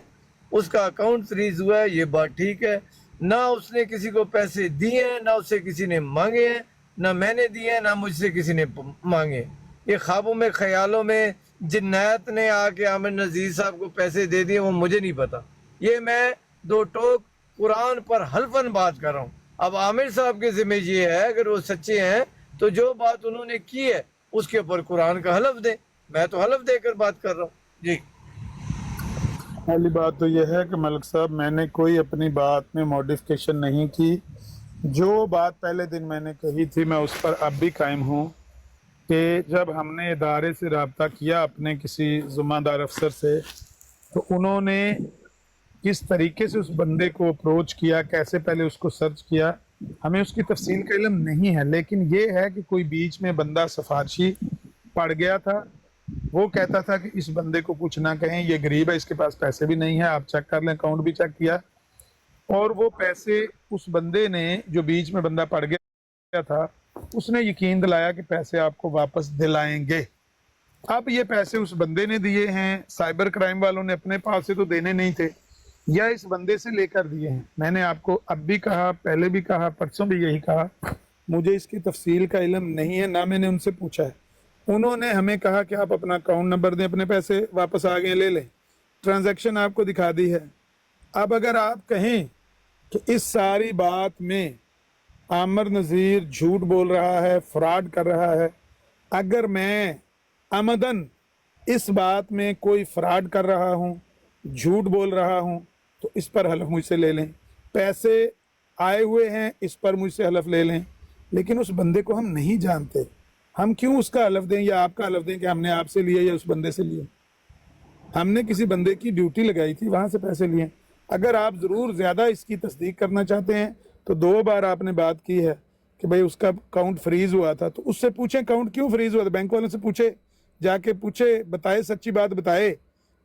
اس کا اکاؤنٹ فریز ہوا ہے، یہ بات ٹھیک ہے. نہ اس نے کسی کو پیسے دیے ہیں، نہ اس سے کسی نے مانگے ہیں، نہ میں نے دیے ہیں، نہ مجھ سے کسی نے مانگے. یہ خوابوں میں خیالوں میں جنات نے آ کے عامر نذیر صاحب کو پیسے دے دیے، وہ مجھے نہیں پتا. یہ میں دو ٹوک قرآن پر حلفاً بات کر رہا ہوں. اب عامر صاحب کے ذمہ یہ ہے اگر وہ سچے ہیں تو جو بات انہوں نے کی ہے اس کے اوپر قرآن کا حلف دیں. میں تو حلف دے کر بات کر رہا ہوں. جی پہلی بات تو یہ ہے کہ ملک صاحب میں نے کوئی اپنی بات میں موڈیفکیشن نہیں کی. جو بات پہلے دن میں نے کہی تھی میں اس پر اب بھی قائم ہوں کہ جب ہم نے ادارے سے رابطہ کیا اپنے کسی ذمہ دار افسر سے تو انہوں نے کس طریقے سے اس بندے کو اپروچ کیا، کیسے پہلے اس کو سرچ کیا، ہمیں اس کی تفصیل کا علم نہیں ہے. لیکن یہ ہے کہ کوئی بیچ میں بندہ سفارشی پڑ گیا تھا، وہ کہتا تھا کہ اس بندے کو کچھ نہ کہیں، یہ غریب ہے، اس کے پاس پیسے بھی نہیں ہیں، آپ چیک کر لیں. اکاؤنٹ بھی چیک کیا اور وہ پیسے اس بندے نے جو بیچ میں بندہ پڑ گیا تھا اس نے یقین دلایا کہ پیسے آپ کو واپس دلائیں گے. اب یہ پیسے اس بندے نے دیے ہیں، سائبر کرائم والوں نے اپنے پاس سے تو دینے نہیں تھے، یا اس بندے سے لے کر دیے ہیں. میں نے آپ کو اب بھی کہا، پہلے بھی کہا، پرسوں بھی یہی کہا، مجھے اس کی تفصیل کا علم نہیں ہے، نہ میں نے ان سے پوچھا ہے. انہوں نے ہمیں کہا کہ آپ اپنا اکاؤنٹ نمبر دیں، اپنے پیسے واپس آ گئے لے لیں، ٹرانزیکشن آپ کو دکھا دی ہے. اب اگر آپ کہیں کہ اس ساری بات میں عامر نذیر جھوٹ بول رہا ہے، فراڈ کر رہا ہے، اگر میں عمدن اس بات میں کوئی فراڈ کر رہا ہوں، جھوٹ بول رہا ہوں تو اس پر حلف مجھ سے لے لیں. پیسے آئے ہوئے ہیں اس پر مجھ سے حلف لے لیں. لیکن اس بندے کو ہم نہیں جانتے، ہم کیوں اس کا حلف دیں یا آپ کا حلف دیں کہ ہم نے آپ سے لیے یا اس بندے سے لیے؟ ہم نے کسی بندے کی ڈیوٹی لگائی تھی، وہاں سے پیسے لیے. اگر آپ ضرور زیادہ اس کی تصدیق کرنا چاہتے ہیں تو 2 بار آپ نے بات کی ہے کہ بھئی اس کا اکاؤنٹ فریز ہوا تھا، تو اس سے پوچھیں اکاؤنٹ کیوں فریز ہوا تھا. بینک والوں سے پوچھے، جا کے پوچھے، بتائے، سچی بات بتائے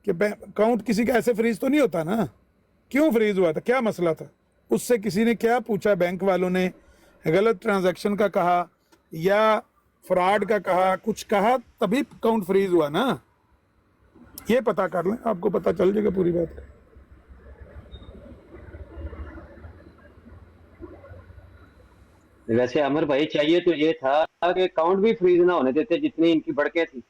کہ اکاؤنٹ کسی کا ایسے فریز تو نہیں ہوتا نا، کیوں فریز ہوا تھا، کیا مسئلہ تھا. اس سے کسی نے کیا پوچھا، بینک والوں نے غلط ٹرانزیکشن کا کہا یا فراڈ کا کہا، کچھ کہا تبھی اکاؤنٹ فریز ہوا نا. یہ پتہ کر لیں، آپ کو پتہ چل جائے گا پوری بات. ویسے عمر بھائی چاہیے تو یہ تھا کہ اکاؤنٹ بھی فریز نہ ہونے دیتے جتنی ان کی بڑکیں تھی.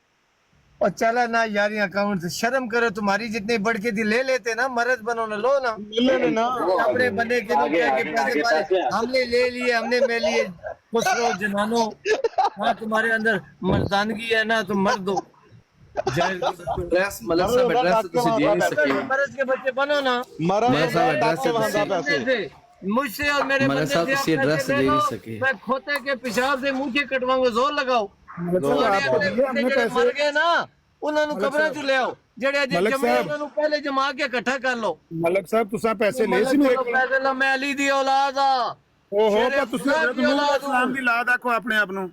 اور چلا نا یاری اکاؤنٹ سے شرم کرو، تمہاری جتنی بڑھ کے تھی لے لیتے نا، مرض بنو نہ لو نا. اپنے بندے کے لوگ کیا کہ پیسے پالے ہم نے لے لیے، ہم نے میں لیے. خسرو جنانو، ہاں تمہارے اندر مردانگی ہے نا، تم مرد ہو. ایڈریس ملک صاحب ایڈریس تو دے نہیں سکے. مرض کے بچے بنو نا. ملک صاحب ایڈریس سے مجھ سے اور میرے ملک بندے صاحب سے کسی ایڈریس سے دے نہیں سکے. میں کھوتے کے پیشاب سے مونچھیں کٹواؤں گا، زور لگاؤ. آپ کو دیے ہم نے پیسے. مر گئے نا انہوں نے قبریں چ لے آؤ، جڑے اجے ملک جمے صاحب. انہوں نے پہلے جما کے اکٹھا کر لو. ملک صاحب تساں پیسے لے سی میرے کول؟ پیسے لا، میں علی دی اولاد ہاں. او ہو پر تسی حضرت نوح علیہ السلام دی اولاد آکھو اپنے آپ نو.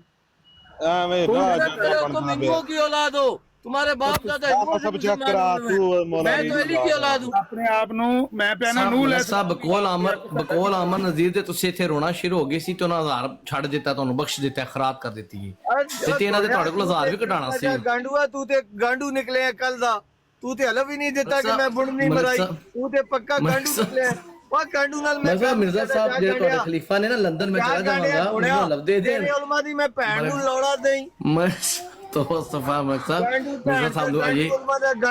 تم ہندوؤں کی اولاد ہو، تمہارے باپ دادا ہندوؤں سے مسلمان ہوئے. میں تو علی کی اولاد ہوں. اپنے آپ نو میں پیانا نوح علیہ ملک السلام. صاحب بقول عامر نذیر دے تسی ایتھے رونا شروع ہو گئے سی تے انہاں 1000 چھڑ دیتا، تانوں بخش دیتا، خراب کر دیتی ہے تے انہاں دے تہاڈے کول 1000 بھی کٹانا سی. گانڈوا تو تے گانڈو نکلے ہیں کل دا، تو تے حلف ہی نہیں دیتا کہ میں بڑھ نہیں مرائی. تو تے پکا گانڈو نکلے ہیں. وہ گانڈو نال میں مرزا صاحب جے تہاڈے خلیفہ نے نا لندن میں چلا جاواں گا انہاں حلف دے دین. تیرے علماء دی میں بہن نوں لوڑا دیں. تو صفا ملک صاحب مرزا صاحب نو یہ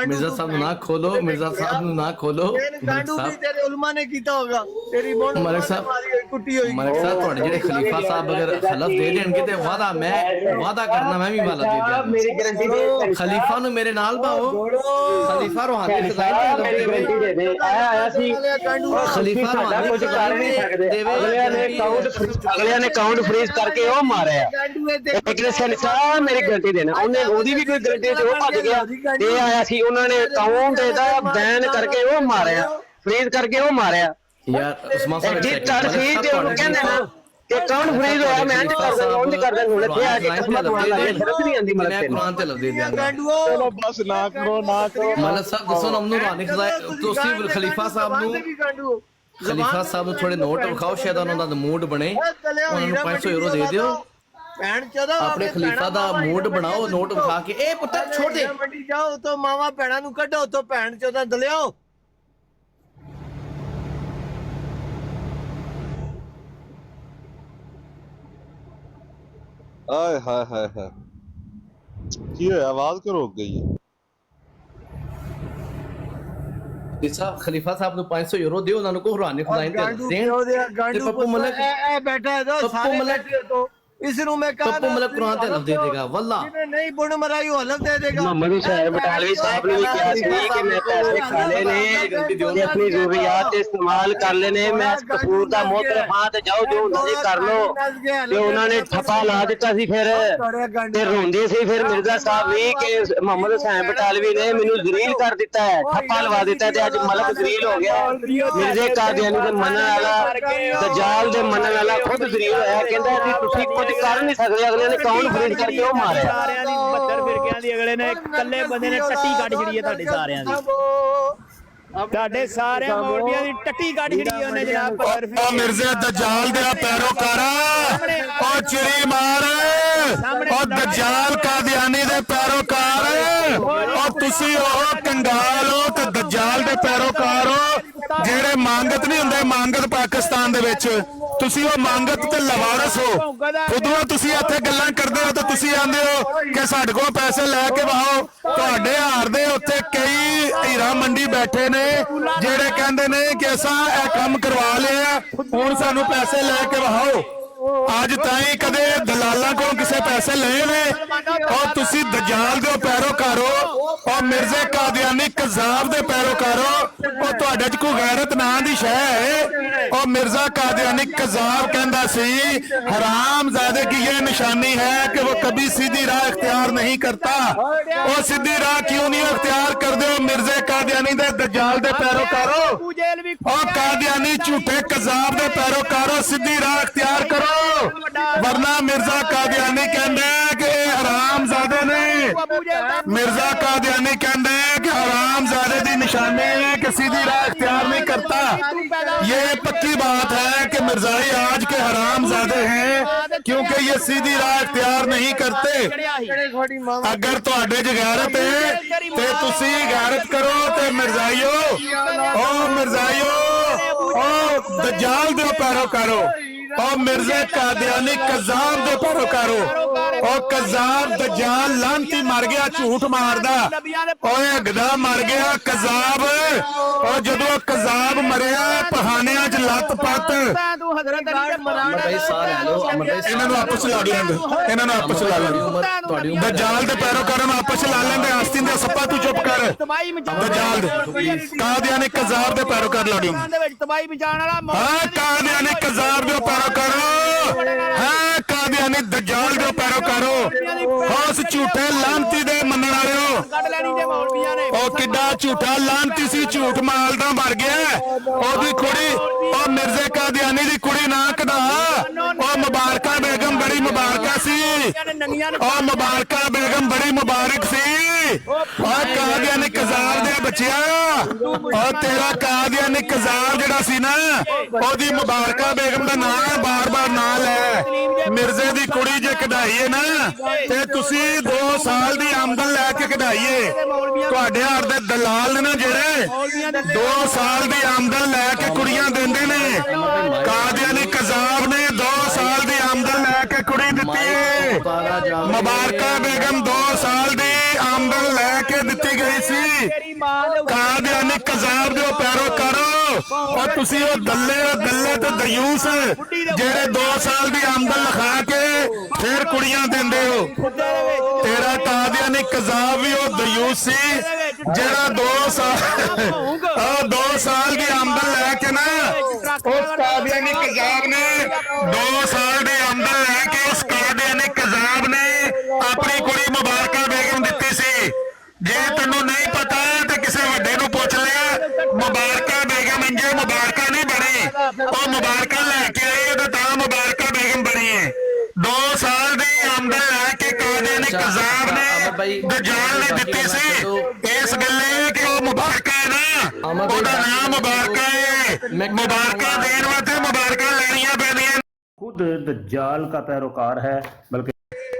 مرزا صاحب نہ کھولو، مرزا صاحب نہ کھولو. گانڈو بھی تیرے علماء نے کیتا ہوگا، تیری بون ملک صاحب تہاڈے جڑے خلیفہ صاحب اگر حلف دے دین گے تے وعدہ میں وعدہ کرنا میں بھی والا دے دیا. میری گارنٹی دے، خلیفہ نو میرے نال باؤ، خلیفہ روحانی خزائن میری گارنٹی دے دے. آیا سی خلیفہ روحانی کچھ کر نہیں سکتے. اگلے نے اکاؤنٹ فریز کر کے وہ ماریا. ایک نے صاحب میری گارنٹی دینا، انہیں ਉਹਦੀ ਵੀ ਕੋਈ ਗਰੰਟੀ ਤੇ ਉਹ ਭੱਜ ਗਿਆ. ਇਹ ਆਇਆ ਸੀ ਉਹਨਾਂ ਨੇ ਅਕਾਊਂਟ ਇਹਦਾ ਬੈਨ ਕਰਕੇ ਉਹ ਮਾਰਿਆ, ਫਰੀਜ਼ ਕਰਕੇ ਉਹ ਮਾਰਿਆ. ਯਾਰ ਉਸਮਾਨ ਸਾਹਿਬ ਜੀ ਤੜ ਸੀ ਤੇ ਉਹ ਕਹਿੰਦੇ ਨਾ ਕਿ ਅਕਾਊਂਟ ਫਰੀਜ਼ ਹੋਇਆ, ਮੈਂ ਇੰਜ ਕਰ ਦਿੰਦਾ, ਉਂਝ ਕਰ ਦਿੰਦਾ. ਹੁਣ ਇੱਥੇ ਆ ਕੇ ਕਿਸਮਤ ਹੋਣ ਲੱਗ ਗਈ, ਸ਼ਰਤ ਨਹੀਂ ਆਉਂਦੀ ਮਲਕ ਤੇ. ਕੁਰਾਨ ਤੇ ਲਫ਼ਜ਼ ਦੇ ਦਿਆਂਗਾ. ਚਲੋ ਬਸ ਨਾ ਕਰੋ ਨਾ ਕਰੋ. ਮਲਕ ਸਾਹਿਬ ਦੱਸੋ ਨਾ ਉਹਨੂੰ ਰਾਣੀ ਖਜ਼ਾਇਨ ਤੁਸੀਂ ਖਲੀਫਾ ਸਾਹਿਬ ਨੂੰ ਖਲੀਫਾ ਸਾਹਿਬ ਨੂੰ ਥੋੜੇ ਨੋਟ ਵਿਖਾਓ, ਸ਼ਾਇਦ ਉਹਨਾਂ ਦਾ ਮੂਡ ਬਣੇ, ਉਹਨਾਂ ਨੂੰ 500 ਯੂਰੋ ਦੇ ਦਿਓ ਭੈਣ ਚੋਦੋ ਆਪਣੇ ਖਲੀਫਾ ਦਾ ਮੂਡ ਬਣਾਓ, ਨੋਟ ਵਿਖਾ ਕੇ ਇਹ ਪੁੱਤਰ ਛੋਟੇ ਮੰਡੀ ਜਾਓ ਤੋਂ ਮਾਵਾ ਭੈਣਾਂ ਨੂੰ ਕੱਢੋ ਤੋਂ ਭੈਣ ਚੋਦਾ ਦਲਿਓ। ਆਏ ਹਾਏ ਹਾਏ ਹਾਏ ਕੀ ਹੋਇਆ ਆਵਾਜ਼ ਕਿਉਂ ਰੁਕ ਗਈ ਹੈ ਖਲੀਫਾ ਸਾਹਿਬ ਨੂੰ 500 ਯੂਰੋ ਦਿਓ, ਉਹਨਾਂ ਨੂੰ ਕੋ ਹਰਾਨੇ ਖੁਦਾਇਨ ਤੇ ਦੇਣ ਤੇ ਪੱਪੂ ਮਲਕ ਇਹ ਬੈਠਾ ਹੈ ਦੋ ਸਾਰੇ ਬੈਠੇ ਹੋ ਇਸ ਨੂੰ ਮੈਂ ਕਹਾ ਪੱਪੂ ਮਲਕ ਕੁਰਾਨ ਤੇ ਹਲਫ ਦੇ ਦੇਗਾ ਵੱਲਾ ਜਿਹਨੇ ਨਹੀਂ ਬੁਣ ਮਰਾਈ ਉਹ ਹਲਫ ਦੇ ਦੇਗਾ। मोहम्मद हुसैन बटालवी साहब ने भी कहा ਸੀ ਕਿ ਮੈਂ ਪੈਸੇ ਖਾ ਲੈਨੇ ਤੇ ਆਪਣੀ ਜ਼ਰੂਰੀਅਤ ਤੇ ਇਸਤੇਮਾਲ ਕਰ ਲੈਨੇ, ਮੈਂ ਇਸ ਕਸੂਰ ਦਾ ਮੋਤਰਫ ਹਾਂ ਤੇ ਜਾਓ ਜੋ ਹੁੰਦਾ ਜੀ ਕਰ ਲੋ। ਤੇ ਉਹਨਾਂ ਨੇ ਠੱਪਾ ਲਾ ਦਿੱਤਾ ਸੀ ਫਿਰ ਤੇ ਰੋਂਦੇ ਸੀ ਫਿਰ ਮਿਰਜ਼ਾ ਸਾਹਿਬ ਵੀ ਕਿ ਮੁਹੰਮਦ ਹੁਸੈਨ ਬਟਾਲਵੀ ਨੇ ਮੈਨੂੰ ਜ਼ਲੀਲ ਕਰ ਦਿੱਤਾ ਹੈ, ਠੱਪਾ ਲਵਾ ਦਿੱਤਾ ਤੇ ਅੱਜ ਮਲਕ ਜ਼ਲੀਲ ਹੋ ਗਿਆ। ਮਿਰਜ਼ੇ ਕਾਦੀਆਨੀ ਦੇ ਮੰਨਣ ਵਾਲਾ ਦਜਾਲ ਦੇ ਮੰਨਣ ਵਾਲਾ ਖੁਦ ਜ਼ਲੀਲ ਹੋਇਆ, ਕਹਿੰਦਾ ਕਿ ਤੁਸੀਂ ਕੁਝ ਕਰ ਨਹੀਂ ਸਕਦੇ, ਅਗਲੇ ਨੇ ਕੌਣ ਫਰੀਦ ਕਰਕੇ ਉਹ ਮਾਰਿਆ। ਸਾਰਿਆਂ ਦੀ 72 ਫਿਰਕਿਆਂ ਦੀ ਅਗਲੇ ਨੇ ਇਕੱਲੇ ਬੰਦੇ ਨੇ ਟੱਟੀ ਕੱਢ ਛੜੀ ਹੈ ਤੁਹਾਡੇ ਸਾਰਿਆਂ ਦੀ, ਤੁਹਾਡੇ ਸਾਰਿਆਂ ਮੌਲਵੀਆਂ ਦੀ ਟੱਟੀ ਕੱਢ ਛੜੀ ਹੈ ਉਹਨੇ ਜਨਾਬ। ਉਹ ਮਿਰਜ਼ੇ ਦਜਾਲ ਦੇ ਪੈਰੋਕਾਰਾ ਉਹ ਚਿੜੀ ਮਾਰ ਉਹ ਦਜਾਲ ਕਾਦੀਆਨੀ ਦੇ ਪੈਰੋਕਾਰ ਉਹ ਤੁਸੀਂ ਉਹ ਕੰਗਾਲ ਹੋ ਤੇ ਦਜਾਲ ਦੇ ਪੈਰੋਕਾਰ ਹੋ ਜਿਹੜੇ ਮੰਗਤ ਨਹੀਂ ਹੁੰਦੇ, ਮੰਗਤ ਪਾਕਿਸਤਾਨ ਦੇ ਵਿੱਚ ਤੁਸੀਂ ਉਹ ਮੰਗਤ ਤੇ ਲਵਾਰਸ ਹੋ। ਉਦੋਂ ਤੁਸੀਂ ਇੱਥੇ ਗੱਲਾਂ ਕਰਦੇ ਹੋ ਤਾਂ ਤੁਸੀਂ ਆਂਦੇ ਹੋ ਕਿ ਸਾਡੇ ਕੋਲ ਪੈਸੇ ਲੈ ਕੇ ਵਾਹੋ। ਤੁਹਾਡੇ ਹਾਰ ਦੇ ਉੱਤੇ ਕਈ ਹੀਰਾ ਮੰਡੀ ਬੈਠੇ ਨੇ ਜਿਹੜੇ ਕਹਿੰਦੇ ਨੇ ਕਿ ਅਸਾਂ ਇਹ ਕੰਮ ਕਰਵਾ ਲਿਆ, ਹੁਣ ਸਾਨੂੰ ਪੈਸੇ ਲੈ ਕੇ ਵਾਹੋ। ਅੱਜ ਤਾਈਂ ਕਦੇ ਦਲਾਲਾਂ ਕੋਲ ਕਿਸੇ ਪੈਸੇ ਲਏ ਨੇ? ਔਰ ਤੁਸੀਂ ਦਜਾਲ ਦੇ ਪੈਰੋਕਾਰੋ ਔਰ ਮਿਰਜ਼ੇ ਕਾਦੀਆਨੀ ਕਜ਼ਾਬ ਦੇ ਪੈਰੋਕਾਰੋ, ਉਹ ਤੁਹਾਡੇ 'ਚ ਕੋਈ ਗੈਰਤ ਨਾਂ ਦੀ ਸ਼ੈ ਹੈ। ਔਰ ਮਿਰਜ਼ਾ कादियानी कज़ाब कहता सी हरामजादे की ये निशानी है कि वो कभी सीधी राह इख्तियार नहीं करता। वो सीधी राह क्यों नहीं इख्तियार कर दो मिर्जे कादियानी दे दज्जाल दे पैरोकारो और कादियानी झूठे कज़ाब दे पैरोकारो सीधी राह इख्तियार करो, वरना मिर्जा कादियानी कहते हैं कि हरामजादे ने मिर्जा कादियानी कहते हैं कि हरामजादे की निशानी है कि सीधी राह इख्तियार नहीं करता। ये पक्की बात है कि मिर्जाई आज के हरामजादे हैं क्योंकि ये सीधी राह इख्तियार नहीं करते। अगर तुहाडे च गैरत है ते तुसी गैरत करो ते मिर्जाइयो ओ दज्जाल दे पैरोकारो और मिर्जे कादियानी कज़ाब दे पैरोकारो और कज़ाब दज्जाल लांती मर गया झूठ मारदा ओए गधा मर गया कज़ाब और जदों कज़ाब मरिया पहानियां च लत पत इन्हां नूं आपस ला लेंदे दज्जाल दे पैरोकारां नूं आपस ला लेंदे आस्तीन दे सप्पा तू चुप कर दज्जाल दे कादियानी कज़ाब दे पैरोकार ला लेंदे हां कादियानी कज़ाब दे पैरोकारो हां कादियानी दज्जाल दे पैरोकारो उस झूठे लानती दे मनण वालेओ ओ किड्डा झूठा लानती सी झूठ मारदा मर गया ओदी कुड़ी ओ मिर्जे कादियानी दी कुड़ी ना कढा ओ मुबारका बेगम बड़ी मुबारका सी ओ मुबारका बेगम बड़ी मुबारक सी ओ कादियानी कज़ाब दे बच्चिया ओ तेरा कादियानी कज़ाब जेड़ा सी ना ओदी मुबारका बेगम दा नाम बार-बार ना ले मिर्जे दी कुड़ी जे कढाई है ना ते तुसी 2 साल दी आमदन लैके कढाई है तुहाडे हार दे दलाल ने ना जेड़े 2 साल दी आमदन लैके कुड़ियां देंदे ने कादियानी कज़ाब ने 2 साल दी आमदन लैके कुड़ी दित्ती है मुबारका बेगम 2 साल दी आमदन लैके दित्ती गई सी कादियानी कज़ाब दे पैरोकारो और तुसी ओ दल्ले ते दयूस जेड़े 2 साल दी आमदन लिखा के फिर कुड़ियां देंदे हो तेरा कादियानी कज़ाब भी ओ दयूस सी जेड़ा 2 साल दी आमदन लैके ना उस कादियानी कज़ाब ने 2 साल दी आमदन लैके उस कादियानी कज़ाब ने अपनी कुड़ी मुबारका बेगम दित्ती सी। जे तैनूं नहीं पता ते किसी वड्डे नूं पुछ ले मुबारका बेगम इंजे मुबारका नहीं बनी और मुबारका लैके आए तो तां मुबारका बेगम बनी है 2 साल दी आमदन लैके कादियानी कज़ाब ने दज्जाल ने दित्ती सी इस गल्ले कि वो मुबारका है ना ओदा नाम मुबारका है मुबारका देण वास्ते मुबारका लैणियां पैंदियां खुद दज्जाल का पैरोकार है, बल्कि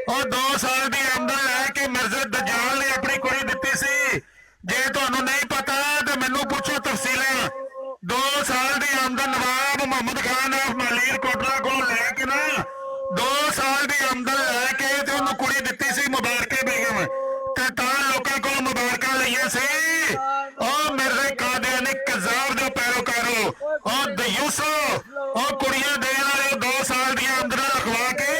और 2 साल की आमदन लैके मिर्जा दज्जाल ने अपनी कुड़ी दिती सी। जे तुहानू नहीं पता तो मैनू पूछो तफसीलां। 2 साल की आमदन नवाब मुहम्मद खान मालीर कोटला को लैके ना 2 साल की आमदन लैके ते उन्होंने कुड़ी दिती सी मुबारका बेगम ते तां लोकां कोल मुबारका लईआं सी। ओ मिर्जा कादियानी कज़ाब दे पैरोकारो और दयूसो और कुड़ियां देण वाले 2 साल की आमदन रखवा के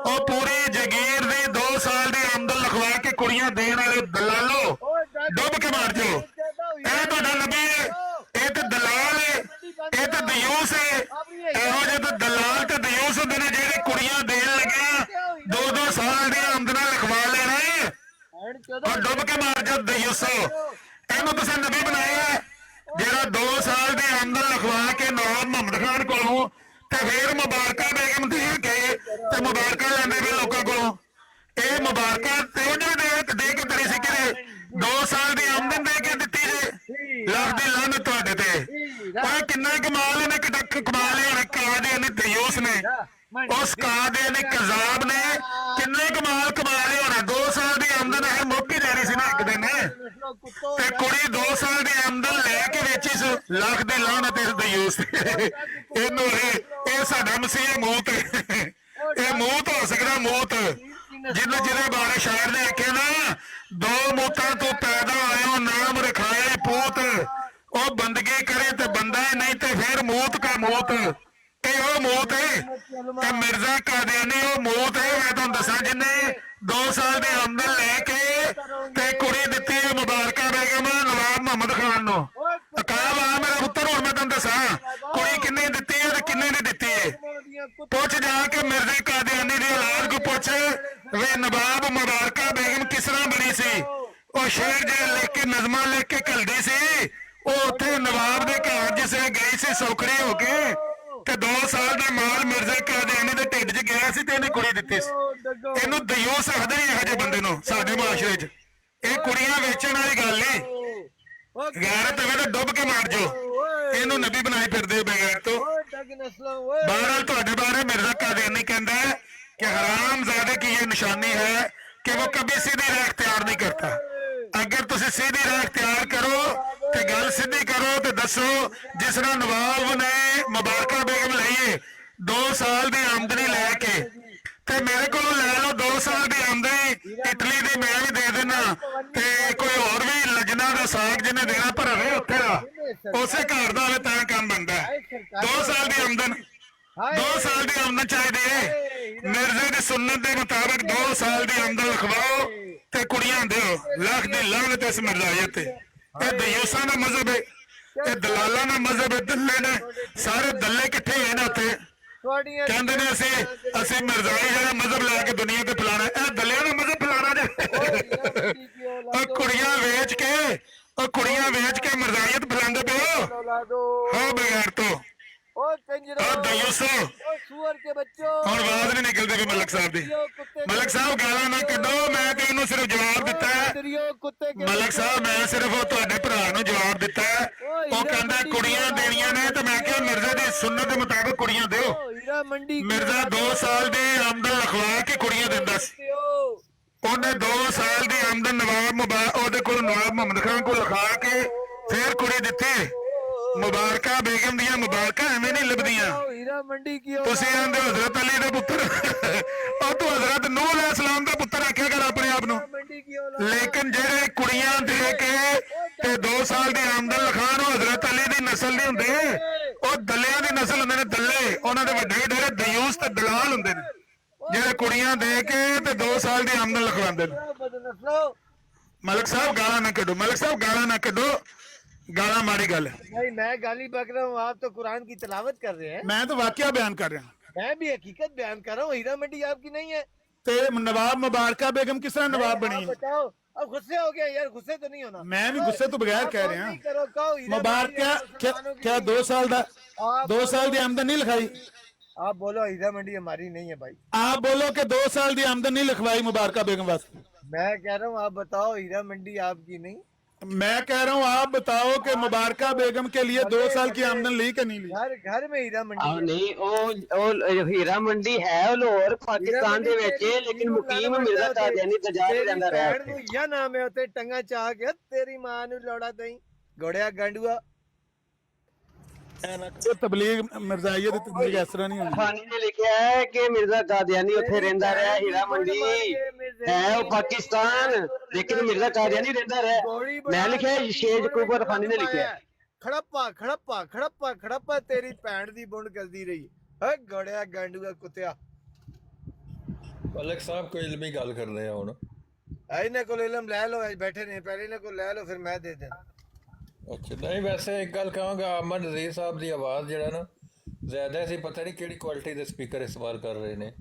और पूरी जगीर दी 2 साल की आमदन लिखवा के कुड़ियां देण वाले दलालो डुब के मार जाओ। ਇਹ ਤੁਹਾਡਾ ਨਬੀ ਹੈ, ਇਹ ਤੇ ਦਲਾਲ ਹੈ, ਇਹ ਤੇ ਦਯੂਸ ਹੈ। ਇਹੋ ਜਿਹੇ ਤੇ ਦਲਾਲ ਤੇ ਦਯੂਸ ਹੁੰਦੇ ਨੇ ਜਿਹੜੇ ਕੁੜੀਆਂ ਦੇਣ ਲੱਗਿਆ 2-2 ਸਾਲ ਦੀ ਆਮਦਨ ਲਿਖਵਾ ਲੈਣਾ ਔਰ ਡੁੱਬ ਕੇ ਮਾਰ ਜਾ ਦਯੂਸੋ। ਇਹਨੂੰ ਤੁਸੀਂ ਨਬੀ ਬਣਾਇਆ ਹੈ, ਜਿਹੜਾ 2 ਸਾਲ ਦੀ ਆਮਦਨ ਲਿਖਵਾ ਕੇ ਨਵਾਬ ਮੁਹੰਮਦ ਖਾਨ ਕੋਲੋਂ ਤੇ ਫਿਰ ਮੁਬਾਰਕਾ ਬੇਗਮ ਦੇ ਕੇ ਤੇ ਮੁਬਾਰਕਾ ਲੈਂਦੇ ਵੇ ਲੋਕਾਂ ਕੋਲੋਂ। ਇਹ ਮੁਬਾਰਕਾਂ ਤੇ ਉਹਨੇ ਦੇ ਕੇ ਤੇਰੀ ਸੀ ਕਿ 2 ਸਾਲ ਦੀ ਆਮਦਨ ਦੇ ਕੇ ਦਿੱਤੀ ਜੇ। ਲੱਖ ਦੀ ਲਾਹਨਤ ਤੁਹਾਡੇ ਤੇ। ਉਹ ਕਿੰਨਾ ਕਮਾਲ ਇਹਨੇ ਕਮਾਲ ਲਿਆ ਕਾਦੇ ਨੇ ਦਯੂਸ ਨੇ, ਉਸ ਕਾਦੇ ਨੇ ਕਜ਼ਾਬ ਨੇ ਕਿੰਨੇ ਕਮਾਲ ਕਮਾ ਲਿਆ ਹੋਣਾ। 2 ਸਾਲ ਦੀ ਆਮਦਨ ਹੈ ਮੋਕੀ ਦੇ ਰਹੀ ਸੀ ਨਾ ਇੱਕ ਦਿਨ ਤੇ ਕੁੜੀ 2 ਸਾਲ ਦੀ ਆਮਦਨ ਲੈ ਕੇ ਵੇਚੀ ਸੀ। ਲੱਖ ਦੀ ਲਾਹਨਤ ਇਸ ਦਯੂਸ ਇਹਨੂੰ ਇਹ ਸਾਡਾ ਮਸੀਹ ਮੌਤ ਹੈ। ਇਹ ਮੌਤ ਹੋ ਸਕਦਾ ਮੌਤ ਜਿਹਦੇ ਬਾਰੇ ਸ਼ਾਇਰ ਨੇ ਆਖਿਆ ਨਾ 2 ਮੌਤਾਂ ਤੋਂ ਪੈਦਾ ਆਇਓ ਨਾਮ ਰਖਾਏ ਪੂਤ। ਉਹ ਬੰਦਗੀ ਕਰੇ ਤੇ ਬੰਦਾ ਹੈ ਨਹੀਂ ਤੇ ਫਿਰ ਮੌਤ ਕਾ ਮੌਤ। ਇਹ ਉਹ ਮੌਤ ਹੈ ਤੇ ਮਿਰਜ਼ਾ ਕਾਦੀਆਨੀ ਉਹ ਮੌਤ ਹੈ। ਮੈਂ ਤੁਹਾਨੂੰ ਦੱਸਾਂ ਜਿਹਨੇ 2 ਸਾਲ ਦੀ ਆਮਦਨ ਲੈ ਕੇ ਤੇ ਕੁੜੀ ਦਿੱਤੀ ਹੈ ਮੁਬਾਰਕਾ ਬੇਗਮ ਨਵਾਬ ਮੁਹੰਮਦ ਖਾਨ ਨੂੰ। ਅਕਾਬ ਆ ਮੇਰਾ ਪੁੱਤਰ। ਹੁਣ ਮੈਂ ਤੁਹਾਨੂੰ ਦੱਸਾਂ ਕੁੜੀ ਕਿੰਨੀ ਦਿੱਤੀ ਹੈ ਤੇ ਕਿੰਨੇ ਨੇ ਦਿੱਤੀ ਹੈ। ਪੁੱਛ ਜਾ ਕੇ ਮਿਰਜ਼ੇ ਕਾਦੀਆਨੀ ਦੀ ਔਲਾਦ ਕੋ ਪੁੱਛ ਵੇ ਨਵਾਬ ਮੁਬਾਰਕਾ ਬੇਗਮ ਕਿਸ ਤਰ੍ਹਾਂ ਬਣੀ ਸੀ। ਉਹ ਸ਼ੇਰ ਜਿਹੜੇ ਲਿਖ ਕੇ ਨਜ਼ਮਾਂ ਲਿਖ ਕੇ ਘੱਲਦੀ ਸੀ। ਉਹ ਉੱਥੇ ਨਵਾਬ ਦੇ ਘਰ ਜਿਸੇ ਗਈ ਸੀ ਸੌਖੜੀ ਹੋ ਕੇ ਤੇ 2 ਸਾਲ ਦਾ ਮਾਲ ਮਿਰਜ਼ਾ ਕਾਦੀਆਨੀ ਦੇ ਢਿੱਡ 'ਚ ਗਿਆ ਸੀ ਤੇ ਇਹਨੇ ਕੁੜੀ ਦਿੱਤੀ ਸੀ। ਇਹਨੂੰ ਦਯੂਸ ਆਖਦੇ ਨੇ ਇਹੋ ਜਿਹੇ ਬੰਦੇ ਨੂੰ ਸਾਡੇ ਮੁਆਸ਼ਰੇ 'ਚ। ਇਹ ਕੁੜੀਆਂ ਵੇਚਣ ਵਾਲੀ ਗੱਲ ਨਹੀਂ। ਗੈਰਤ ਹੋਵੇ ਤਾਂ ਡੁੱਬ ਕੇ ਮਾਰ ਜਾਓ। ਇਹਨੂੰ ਨਬੀ ਬਣਾਏ ਫਿਰਦੇ ਬਗੈਰ ਤੋਂ। ਬਹਰਹਾਲ ਤੁਹਾਡੇ ਬਾਰੇ ਮਿਰਜ਼ਾ ਕਾਦੀਆਨੀ ਕਹਿੰਦਾ है कि हरामजादे की ये निशानी है कि वो कभी सीधी राह इख्तियार नहीं करता। अगर तुम सीधी राह इख्तियार करो तो गल सीधी करो तो दसो जिस तरह नवाब ने मुबारका बेगम लईए 2 साल की आमदनी लैके ते मेरे को लै लो 2 साल की आमदनी इटली की मैं भी दे देना ते कोई और भी लजना का साग जिन्हें देना भरवे उत्थे दा उसे घर का होवे तां काम बनता है। 2 साल की आमदन 2 साल की आमदन चाहिए। मिर्जे की सुन्नत के मुताबिक 2 साल की आमदन लिखवाओ ते कुड़ियां दिओ। लाख दी लानत इस मिर्जायत ते। ये दयूसा का मजहब है, ये दलाला का मजहब है। दल्ले ने सारे दल्ले इकट्ठे होए ने उत्थे कहंदे ने असी मिर्जाई जरा मजहब लैके दुनिया ते फैलाना। ए दल्लियां दा मजहब फैलाना जे कुड़ियां वेच के मिर्जायत फैलांदे पे हो बगैर तो दयूसो। ਹੁਣ ਆਵਾਜ਼ ਨਹੀਂ ਨਿਕਲਦੀ ਵੀ ਮਲਕ ਸਾਹਿਬ ਦੀ। ਮਲਕ ਸਾਹਿਬ ਗਾਲਾਂ ਨਾ ਕੱਢੋ। ਮੈਂ ਤੇ ਉਹਨੂੰ ਸਿਰਫ ਜਵਾਬ ਦਿੱਤਾ ਹੈ। ਮਲਕ ਸਾਹਿਬ ਮੈਂ ਸਿਰਫ ਉਹ ਤੁਹਾਡੇ ਭਰਾ ਨੂੰ ਜਵਾਬ ਦਿੱਤਾ ਹੈ। ਉਹ ਕਹਿੰਦਾ ਕੁੜੀਆਂ ਦੇਣੀਆਂ ਨੇ ਤੇ ਮੈਂ ਕਿਹਾ ਮਿਰਜ਼ਾ ਦੀ ਸੁਨਨਤ ਦੇ ਮੁਤਾਬਕ ਕੁੜੀਆਂ ਦਿਓ। ਮਿਰਜ਼ਾ 2 ਸਾਲ ਦੀ ਆਮਦਨ ਲਿਖਵਾ ਕੇ ਕੁੜੀਆਂ ਦਿੰਦਾ ਸੀ। ਉਹਨੇ 2 ਸਾਲ ਦੀ ਆਮਦਨ ਨਵਾਬ ਉਹਦੇ ਕੋਲ ਨਵਾਬ ਮੁਹੰਮਦ ਖਾਨ ਕੋਲ ਲਿਖਾ ਕੇ ਫਿਰ ਕੁੜੀ ਦਿੱਤੀ। ਮੁਬਾਰਕਾ ਬੇਗਮ ਦੀਆਂ ਮੁਬਾਰਕਾਂ ਐਵੇਂ ਨਹੀਂ ਲੱਭਦੀਆਂ। ਤੁਸੀਂ ਆਂਦੇ ਹਜ਼ਰਤ ਅਲੀ ਦੇ ਪੁੱਤਰ ਉਹ ਤੂੰ ਹਜ਼ਰਤ ਨੂਹ ਅਲੈਹਿਸਲਾਮ ਦਾ ਪੁੱਤਰ ਆਖਿਆ ਕਰ ਆਪਣੇ ਆਪ ਨੂੰ। ਲੇਕਿਨ ਜਿਹੜੇ ਕੁੜੀਆਂ ਦੇ ਕੇ ਤੇ 2 ਸਾਲ ਦੀ ਆਮਦਨ ਲਿਖਾਣ ਉਹ ਹਜ਼ਰਤ ਅਲੀ ਦੀ ਨਸਲ ਨਹੀਂ ਹੁੰਦੇ। ਉਹ ਦਲਿਆਂ ਦੀ ਨਸਲ ਹੁੰਦੇ ਨੇ। ਦੱਲੇ ਉਹਨਾਂ ਦੇ ਵੱਡੇ ਵੱਡੇ ਦਯੂਸ ਤੇ ਦਲਾਲ ਹੁੰਦੇ ਨੇ ਜਿਹੜੇ ਕੁੜੀਆਂ ਦੇ ਕੇ ਤੇ 2 ਸਾਲ ਦੀ ਆਮਦਨ ਲਿਖਵਾਉਂਦੇ ਨੇ। ਮਲਕ ਸਾਹਿਬ ਗਾਲਾਂ ਨਾ ਕੱਢੋ। ਮਲਕ ਸਾਹਿਬ ਗਾਲਾਂ ਨਾ ਕੱਢੋ। गाला मारी गल नहीं, मैं गाली बक रहा हूँ। आप तो कुरान की तिलावत कर रहे हैं। मैं तो वाकया बयान कर रहा हूँ। मैं भी हकीकत बयान कर रहा हूँ। हीरा मंडी आपकी नहीं है। ते नवाब मुबारका बेगम किस तरह नवाब बनी? बताओ। अब गुस्से हो गया यार। गुस्से तो नहीं होना। मैं भी गुस्से तो बगैर कह रहे हैं। मुबारका क्या 2 साल दा 2 साल की आमदन नहीं लिखाई? आप बोलो हीरा मंडी हमारी नहीं है भाई। आप बोलो कि 2 साल की आमदन नहीं लिखवाई मुबारका बेगम वास्ते। मैं कह रहा हूँ आप बताओ हीरा मंडी आपकी नहीं। मैं कह रहा हूँ आप बताओ कि मुबारका बेगम के लिए 2 साल की आमदन ली कि नहीं ली? घर में हीरा मंडी है। नहीं ਉਹ ਹੀਰਾ ਮੰਡੀ ਹੈ ਉਹ ਲਾਹੌਰ ਪਾਕਿਸਤਾਨ ਦੇ ਵਿੱਚ ਲੇਕਿਨ ਮੁਕੀਮ ਮਿਰਜ਼ਾ ਕਾਦੀਆਨੀ ਦਜਾਰ ਰਹਿੰਦਾ ਰਿਹਾ ਭੈਣ ਨੂੰ ਯਾ ਨਾਮ ਹੈ ਉੱਤੇ ਟੰਗਾ ਚਾਹ ਕੇ ਤੇਰੀ ਮਾਂ ਨੂੰ ਲੋੜਾ ਦਈ ਗੋੜਿਆ ਗੰਡੂਆ ये तबलीग मिर्जाइयत दी तबलीग इस तरह नहीं होनी। ਖਾਨੀ ਨੇ ਲਿਖਿਆ ਹੈ ਕਿ ਮਿਰਜ਼ਾ ਕਾਦੀਆਨੀ ਉੱਥੇ ਰਹਿੰਦਾ ਰਿਹਾ ਹੀਰਾ ਮੰਡੀ ਹੈ ਉਹ ਪਾਕਿਸਤਾਨ ਲੇਕਿਨ ਮਿਰਜ਼ਾ ਕਾਦੀਆਨੀ ਰਹਿੰਦਾ ਰਿਹਾ ਮੈਂ ਲਿਖਿਆ ਸ਼ੇਜ ਕੂਬਰ ਖਾਨੀ ਨੇ ਲਿਖਿਆ ਖੜੱਪਾ ਖੜੱਪਾ ਖੜੱਪਾ ਖੜੱਪਾ ਤੇਰੀ ਭੈਣ ਦੀ ਬੁੰਡ ਕਰਦੀ ਰਹੀ ਓਏ ਗੋੜਿਆ ਗੰਡੂਆ ਕੁੱਤਿਆ ਮਲਕ ਸਾਹਿਬ ਕੋਈ ਇਲਮੀ ਗੱਲ ਕਰ ਰਹੇ ਆ ਹੁਣ ਇਹਨੇ ਕੋਲ ਇਲਮ ਲੈ ਲਓ ਬੈਠੇ ਨੇ ਪਹਿਲੇ ਇਹਨੇ ਕੋਲ ਲੈ ਲਓ ਫਿਰ ਮੈਂ ਦੇ ਦੇਣਾ ਅੱਛਾ ਨਹੀਂ ਵੈਸੇ ਇੱਕ ਗੱਲ ਕਹਾਂਗਾ ਅਮਨ ਨਜ਼ੀਰ ਸਾਹਿਬ ਦੀ ਆਵਾਜ਼ ਜਿਹੜਾ ਨਾ ਜ਼ਿਆਦਾ ਸੀ ਪਤਾ ਨਹੀਂ ਕਿਹੜੀ ਕੁਆਲਿਟੀ ਦੇ ਸਪੀਕਰ ਇਸਤੇਮਾਲ ਕਰ ਰਹੇ ਨੇ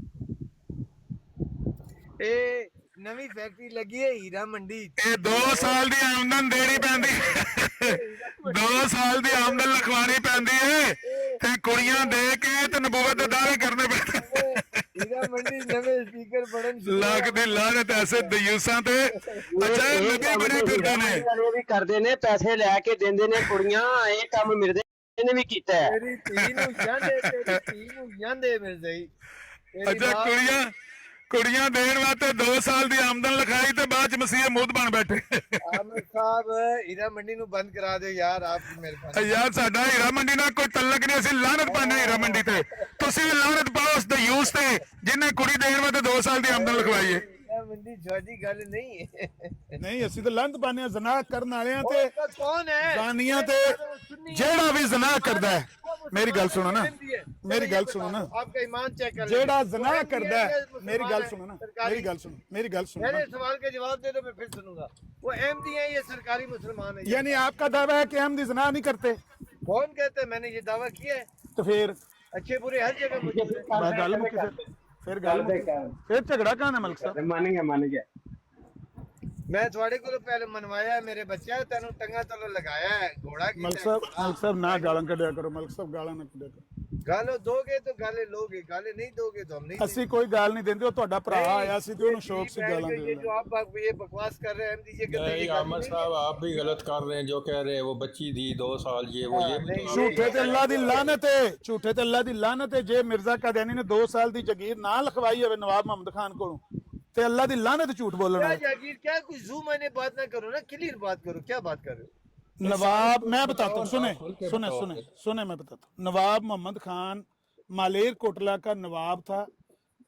ਇਹ ਨਵੀਂ ਫੈਕਟਰੀ ਲੱਗੀ ਹੈ ਹੀਰਾ ਮੰਡੀ ਇਹ 2 ਸਾਲ ਦੀ ਆਮਦਨ ਦੇਣੀ ਪੈਂਦੀ 2 ਸਾਲ ਦੀ ਆਮਦਨ ਲਿਖਵਾਣੀ ਪੈਂਦੀ ਹੈ ਤੇ ਕੁੜੀਆਂ ਦੇ ਕੇ ਤੇ ਨਬੂਵਤ ਦੇ ਦਾਅਵੇ ਕਰਨੇ ਪੈਂਦੇ ਹੀਰਾ ਮੰਡੀ ਨਵੇਂ ਸਪੀਕਰ ਬੜਨ ਲੱਖ ਦੀ ਲਾਨਤ ਐਸੇ ਦਯੂਸਾਂ ਤੇ ਅੱਛਾ ਇਹ ਨਦੀ ਬੜੀ ਫਿਰਦੇ ਨੇ ਵੀ ਕਰਦੇ ਨੇ ਪੈਸੇ ਲੈ ਕੇ ਦਿੰਦੇ ਨੇ ਕੁੜੀਆਂ ਇਹ ਕੰਮ ਮਿਰਜ਼ੇ ਨੇ ਵੀ ਕੀਤਾ ਹੈ ਤੇਰੀ ਧੀ ਨੂੰ ਜਾਂਦੇ ਤੇਰੀ ਧੀ ਨੂੰ ਜਾਂਦੇ ਮਿਲਦੇ ਅੱਛਾ ਕੁੜੀਆਂ ਦੇਣ ਵਾਸਤੇ 2 ਸਾਲ ਦੀ ਆਮਦਨ ਲਿਖਾਈ ਤੇ ਬਾਅਦ ਚ ਮਸੀਹ ਮੂਦ ਬਣ ਬੈਠੇ ਆਮਦ ਸਾਹਿਬ ਹੀਰਾ ਮੰਡੀ ਨੂੰ ਬੰਦ ਕਰਾ ਦਿਓ ਯਾਰ ਆਪਕੀ ਮਿਹਰਬਾਨੀ ਯਾਰ ਸਾਡਾ ਹੀਰਾ ਮੰਡੀ ਨਾਲ ਕੋਈ ਤਲਕ ਨਹੀਂ ਅਸੀਂ ਲਾਨਤ ਪਾਣੇ ਹੀਰਾ ਮੰਡੀ ਤੇ ਤੁਸੀਂ ਵੀ ਲਾਨਤ ਪਾਓ ਉਸ ਦਯੂਸ ਤੇ ਜਿਹਨੇ ਕੁੜੀ ਦੇਣ ਵਾਸਤੇ 2 ਸਾਲ ਦੀ ਆਮਦਨ ਲਿਖਵਾਈ ਹੈ ਹੀਰਾ ਮੰਡੀ ਛੋਟੀ ਗੱਲ ਨਹੀਂ ਹੈ ਨਹੀਂ ਅਸੀਂ ਤਾਂ ਲਾਨਤ ਪਾਣੇ ਆ ਜ਼ਨਾ ਕਰਨ ਵਾਲਿਆਂ ਤੇ ਕੌਣ ਹੈ ਜ਼ਾਨੀਆਂ ਤੇ ਜਿਹੜਾ ਵੀ ਜ਼ਨਾ ਕਰਦਾ ਹੈ ਮੇਰੀ ਗੱਲ ਸੁਣੋ ਨਾ ਮੇਰੀ ਗੱਲ ਸੁਣੋ ਨਾ आपका ईमान चेक कर ਜਿਹੜਾ ਜ਼ਨਾ ਕਰਦਾ ਹੈ ਮੇਰੀ ਗੱਲ ਸੁਣੋ ਨਾ ਮੇਰੀ ਗੱਲ सुनो मेरे सवाल के जवाब दे दो मैं फिर सुनूंगा वो अहमदी है ये सरकारी मुसलमान है यानी आपका दावा है कि हम ज़ना नहीं करते कौन कहते हैं मैंने ये दावा किया है तो फिर अच्छे बुरे हर जगह मुझे गल फिर झगड़ा कहाँ है मलिक साहब ਮੰਨ ਗਿਆ मैं थोड़े को पहले मनवाया है मेरे बच्चे तेन टंगा तलो लगाया है घोड़ा की मलिक साहब ना गालां कढ़िया करो मलिक साहब गालां ना कढ़िया करो गालो दोगे तो गाले लोगे गाले नहीं दोगे तो हम नहीं ਅਸੀਂ ਕੋਈ ਗਾਲ ਨਹੀਂ ਦਿੰਦੇ ਉਹ ਤੁਹਾਡਾ ਭਰਾ ਆਇਆ ਸੀ ਤੇ ਉਹਨੂੰ ਸ਼ੌਕ ਸੀ ਗਾਲਾਂ ये ਦੇਣ जो आप ये बकवास कर रहे हैं अहमदी ये कहते नहीं अहमद साहब आप भी गलत कर रहे हैं जो कह रहे हैं वो बच्ची दी 2 साल ये वो ये ਝੂਠੇ ਤੇ ਅੱਲਾ ਦੀ ਲਾਨਤ ਹੈ ਝੂਠੇ ਤੇ ਅੱਲਾ ਦੀ ਲਾਨਤ ਹੈ ਜੇ ਮਿਰਜ਼ਾ ਕਾਦੀਆਨੀ ਨੇ 2 ਸਾਲ ਦੀ ਜਗੀਰ ਨਾ ਲਿਖਵਾਈ ਹੋਵੇ ਨਵਾਬ ਮੁਹੰਮਦ ਖਾਨ ਕੋਲੋਂ ਤੇ ਅੱਲਾ ਦੀ ਲਾਨਤ ਝੂਠ ਬੋਲਣਾ क्या जागीर क्या कुछ जू मैंने बात ना करो ना क्लियर बात करो क्या बात कर रहे हो नवाब मैं बताता हूँ सुने मैं बताता हूँ नवाब मोहम्मद खान मालेर कोटला का नवाब था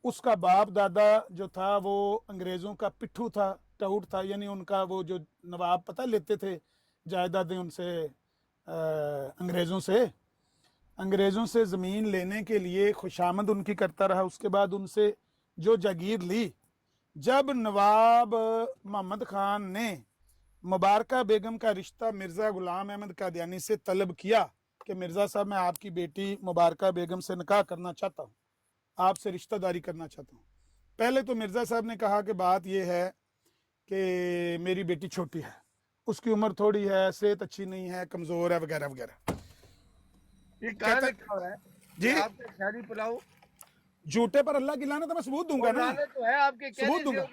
उसका बाप दादा जो था वो अंग्रेजों का पिट्ठू था टाउट था यानी उनका वो जो नवाब पता लेते थे जायदादें उनसे अंग्रेज़ों से ज़मीन लेने के लिए खुशामद उनकी करता रहा उसके बाद उनसे जो जागीर ली जब नवाब मोहम्मद खान ने मुबारका बेगम का रिश्ता मिर्ज़ा गुलाम अहमद कादियानी से तलब किया कि मिर्ज़ा साहब मैं आपकी बेटी मुबारका बेगम से निकाह करना चाहता हूँ आपसे रिश्तेदारी करना चाहता हूँ पहले तो मिर्ज़ा साहब ने कहा कि बात यह है कि मेरी बेटी छोटी है उसकी उम्र थोड़ी है सेहत अच्छी नहीं है कमज़ोर है वगैरह वगैरह ये कहाँ लिखा हुआ है जी आपका शादी पुलाव झूठे पर अल्लाह की लानत मैं सबूत दूंगा ना तो है आपके सबूत दूंगा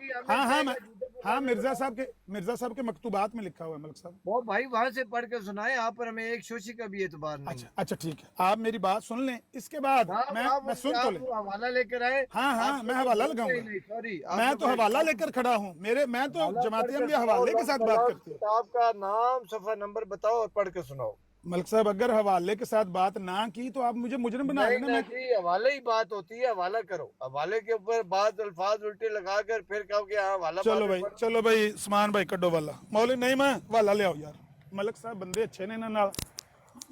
हाँ मिर्जा साहब के मकतूबात में लिखा हुआ है मलिक साहब वो भाई वहाँ से पढ़ कर सुनाए आप पर हमें एक शोशी का भी एतबार नहीं अच्छा ठीक है आप मेरी बात सुन लें इसके बाद मैं सुन तो लें हवाला लेकर आए हाँ मैं हवाला लगाऊंगा सॉरी मैं तो हवाला लेकर खड़ा हूँ मैं तो जमाती अहमदिया हवाले के साथ बात करती हूँ आपका नाम सफा नंबर बताओ और पढ़ कर सुनाओ मलिक साहब अगर हवाले के साथ बात ना की तो आप मुझे मुजरिम बना देना मैं हवाले ही बात होती है हवाला करो हवाले के ऊपर बात अल्फाज उल्टे लगाकर फिर कहो कि हाँ हवाला चलो भाई उस्मान भाई कड्डो वाला मौली नहीं मैं हवाला ले आओ यार मलिक साहब बंदे अच्छे ने ना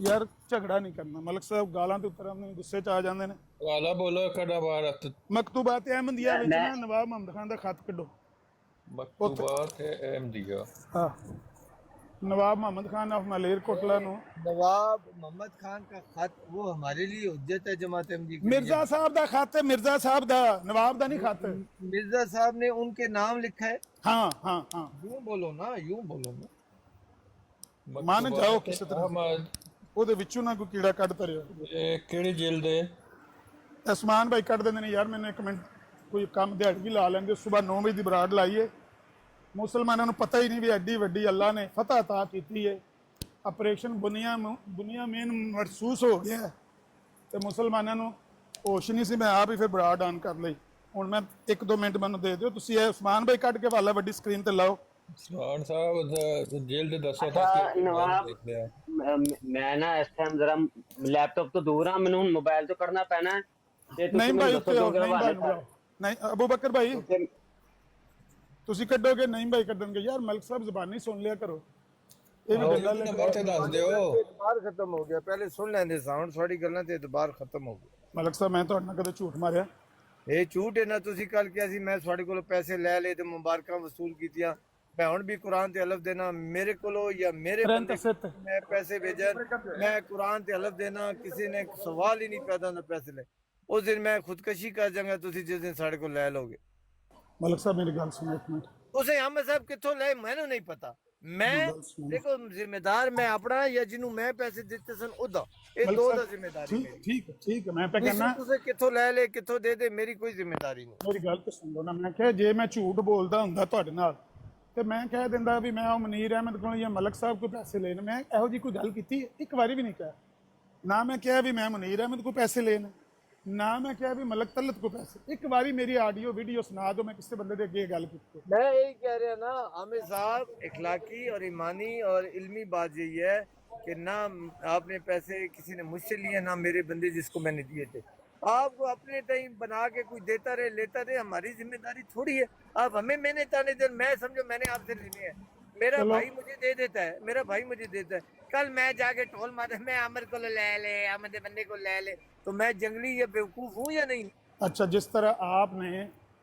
यार झगड़ा नहीं करना मलिक साहब गालां ते उतर आंदे गुस्से च आ जांदे ने वाला बोलो कड़ा भारत मकतूबात अहमदिया विच ना नवाब मुहम्मद खान दा खत कड्डो मकतूबात अहमदिया हां नवाब मोहम्मद खान ऑफ मालेर कोटला नो नवाब मोहम्मद खान का खत वो हमारे लिए हुज्जत है जमात अहमदी मिर्जा साहब दा खत है मिर्जा साहब दा नवाब दा नहीं खत मिर्जा साहब ने उनके नाम लिखा है हाँ यूं बोलो ना मान जाओ किसी तरह ਉਹਦੇ ਵਿੱਚੋਂ ਨਾ ਕੋਈ ਕੀੜਾ ਕੱਢ ਤਰਿਓ ਇਹ ਕਿਹੜੀ ਜੇਲ੍ਹ ਦੇ ਉਸਮਾਨ ਭਾਈ ਕੱਢ ਦਿੰਦੇ ਨੇ ਯਾਰ ਮੈਨੂੰ 1 ਮਿੰਟ ਕੋਈ ਕੰਮ ਦਿਹਾੜੀ ਵੀ ਲਾ ਲੈਂਦੇ ਸਵੇਰ 9 ਵਜੇ ਦੀ ਬਰਾੜ ਲਾਈਏ ਮੁਸਲਮਾਨਾਂ ਨੂੰ ਪਤਾ ਹੀ ਨਹੀਂ ਵੀ ਐਡੀ ਵੱਡੀ ਅੱਲਾ ਨੇ ਫਤਹ ਅਤਾ ਕੀਤੀ ਹੈ। ਆਪਰੇਸ਼ਨ ਦੁਨੀਆ ਮੇਨ ਮਹਿਸੂਸ ਹੋ ਗਿਆ ਤੇ ਮੁਸਲਮਾਨਾਂ ਨੂੰ ਹੋਸ਼ ਨਹੀਂ ਸੀ। ਮੈਂ ਆਪ ਹੀ ਫਿਰ ਬਰਾਡ ਆਨ ਕਰ ਲਈ। ਹੁਣ ਮੈਂ 1-2 ਮਿੰਟ ਮੈਨੂੰ ਦੇ ਦਿਓ ਤੁਸੀਂ। ਇਹ ਉਸਮਾਨ ਭਾਈ ਕੱਢ ਕੇ ਵਾਲਾ ਵੱਡੀ ਸਕਰੀਨ ਤੇ ਲਾਓ। ਉਸਮਾਨ ਸਾਹਿਬ ਜੇਲ੍ਹ ਦੇ ਦੱਸੋ ਨਵਾਬ ਮੈਂ ਨਾ ਇਸ ਟਾਈਮ ਜ਼ਰਾ ਲੈਪਟਾਪ ਤੋਂ ਦੂਰ ਹਾਂ, ਮੈਨੂੰ ਹੁਣ ਮੋਬਾਈਲ ਤੋਂ ਕੱਢਣਾ ਪੈਣਾ ਤੇ ਨਹੀਂ ਭਾਈ ਉੱਤੇ ਆਓ, ਨਹੀਂ ਭਾਈ ਨਹੀਂ ਅਬੂ ਬਕਰ ਭਾਈ ਤੁਸੀਂ ਕੱਢੋਗੇ? ਨਹੀਂ ਭਾਈ ਕੱਢਣਗੇ ਯਾਰ। ਮਲਕ ਸਾਹਿਬ ਜ਼ਬਾਨੀ ਸੁਣ ਲਿਆ ਕਰੋ। ਇਹ ਵੀ ਗੱਲਾਂ ਦੱਸ ਦਿਓ। ਇਤਬਾਰ ਖਤਮ ਹੋ ਗਿਆ, ਪਹਿਲੇ ਸੁਣ ਲੈਂਦੇ ਸਾਂ, ਤੁਹਾਡੀ ਗੱਲਾਂ ਤੇ ਇਤਬਾਰ ਖਤਮ ਹੋ ਗਿਆ। ਮਲਕ ਸਾਹਿਬ ਮੈਂ ਤੁਹਾਡੇ ਨਾਲ ਕਦੇ ਝੂਠ ਮਾਰਿਆ? ਇਹ ਝੂਠ ਹੈ ਨਾ। ਤੁਸੀਂ ਕੱਲ ਕਿਹਾ ਸੀ ਮੈਂ ਤੁਹਾਡੇ ਕੋਲੋਂ ਪੈਸੇ ਲੈ ਲਏ ਤੇ ਮੁਬਾਰਕਾਂ ਵਸੂਲ ਕੀਤੀਆਂ। ਮੈਂ ਹੁਣ ਵੀ ਕੁਰਾਨ ਤੇ ਹਲਫ ਦੇਣਾ ਮੇਰੇ ਕੋਲੋਂ ਜਾਂ ਮੇਰੇ ਬੰਦੇ ਮੈਂ ਪੈਸੇ ਭੇਜਣ, ਮੈਂ ਕੁਰਾਨ ਤੇ ਹਲਫ ਦੇਣਾ ਕਿਸੇ ਨੇ ਸਵਾਲ ਹੀ ਨਹੀਂ ਪੈਦਾ ਹੁੰਦਾ ਪੈਸੇ ਲੈ। ਉਸ ਦਿਨ ਮੈਂ ਖੁਦਕਸ਼ੀ ਕਰ ਜਾਵਾਂਗਾ ਤੁਸੀਂ ਜਿਸ ਦਿਨ ਸਾਡੇ ਕੋਲ ਲੈ ਲੋਗੇ। ਮਲਕ ਸਾਹਿਬ ਮੇਰੀ ਗੱਲ ਸੁਣੋ ਇੱਕ ਮਿੰਟ। ਉਸੇ ਅਹਿਮਦ ਸਾਹਿਬ ਕਿੱਥੋਂ ਲਏ ਮੈਨੂੰ ਨਹੀਂ ਪਤਾ। ਮੈਂ ਦੇਖੋ ਜ਼ਿੰਮੇਦਾਰ ਮੈਂ ਆਪਣਾ ਜਾਂ ਜਿਹਨੂੰ ਮੈਂ ਪੈਸੇ ਦਿੱਤੇ ਸਨ ਉਹਦਾ, ਇਹ ਦੋ ਦਾ ਜ਼ਿੰਮੇਦਾਰੀ ਮੇਰੀ। ਠੀਕ ਹੈ ਮੈਂ ਤਾਂ ਕਹਿੰਦਾ ਤੁਸੀਂ ਕਿੱਥੋਂ ਲੈ ਲੇ ਕਿੱਥੋਂ ਦੇ ਦੇ ਮੇਰੀ ਕੋਈ ਜ਼ਿੰਮੇਦਾਰੀ ਨਹੀਂ। ਮੇਰੀ ਗੱਲ ਤੇ ਸੁਣ ਲਓ ਨਾ। ਮੈਂ ਕਿਹਾ ਜੇ ਮੈਂ ਝੂਠ ਬੋਲਦਾ ਹੁੰਦਾ ਤੁਹਾਡੇ ਨਾਲ ਤੇ ਮੈਂ ਕਹਿ ਦਿੰਦਾ ਵੀ ਮੈਂ ਉਹ ਮਨੀਰ ਅਹਿਮਦ ਕੋਲ ਜਾਂ ਮਲਕ ਸਾਹਿਬ ਕੋਲ ਪੈਸੇ ਲੈਣ। ਮੈਂ ਇਹੋ ਜਿਹੀ ਕੋਈ ਗੱਲ ਕੀਤੀ ਇੱਕ ਵਾਰੀ ਵੀ ਨਹੀਂ ਕਿਹਾ। ਨਾ ਮੈਂ ਕਿਹਾ ਵੀ ਮੈਂ ਮਨੀਰ ਅਹਿਮਦ ਕੋਲ ਪੈਸੇ ਲੈਣ, ਨਾ ਮੈਂ ਕਿਹਾ ਵੀ ਮਲਕ ਤਲਤ को पैसे। एक बारी मेरी ऑडियो वीडियो सुना दो, मैं किसी बंदे के गल की। मैं यही कह रहा ना आमिर साहब, इखलाकी और ईमानी और इल्मी बात यही है कि ना आपने पैसे किसी ने मुझसे लिए ना मेरे बंदे जिसको मैंने दिए थे। आपको अपने टाइम बना के कोई देता रहे लेता रहे, हमारी जिम्मेदारी थोड़ी है। आप हमें मैंने ताने दे, मैं समझो मैंने आपसे लेने हैं, मेरा भाई मुझे दे देता है, मेरा भाई मुझे देता है। कल मैं जाके टोल मारे मैं आमिर को ले ले, आमिर बंदे को ले ले, तो मैं जंगली या बेवकूफ हूँ या नहीं? अच्छा, जिस तरह आपने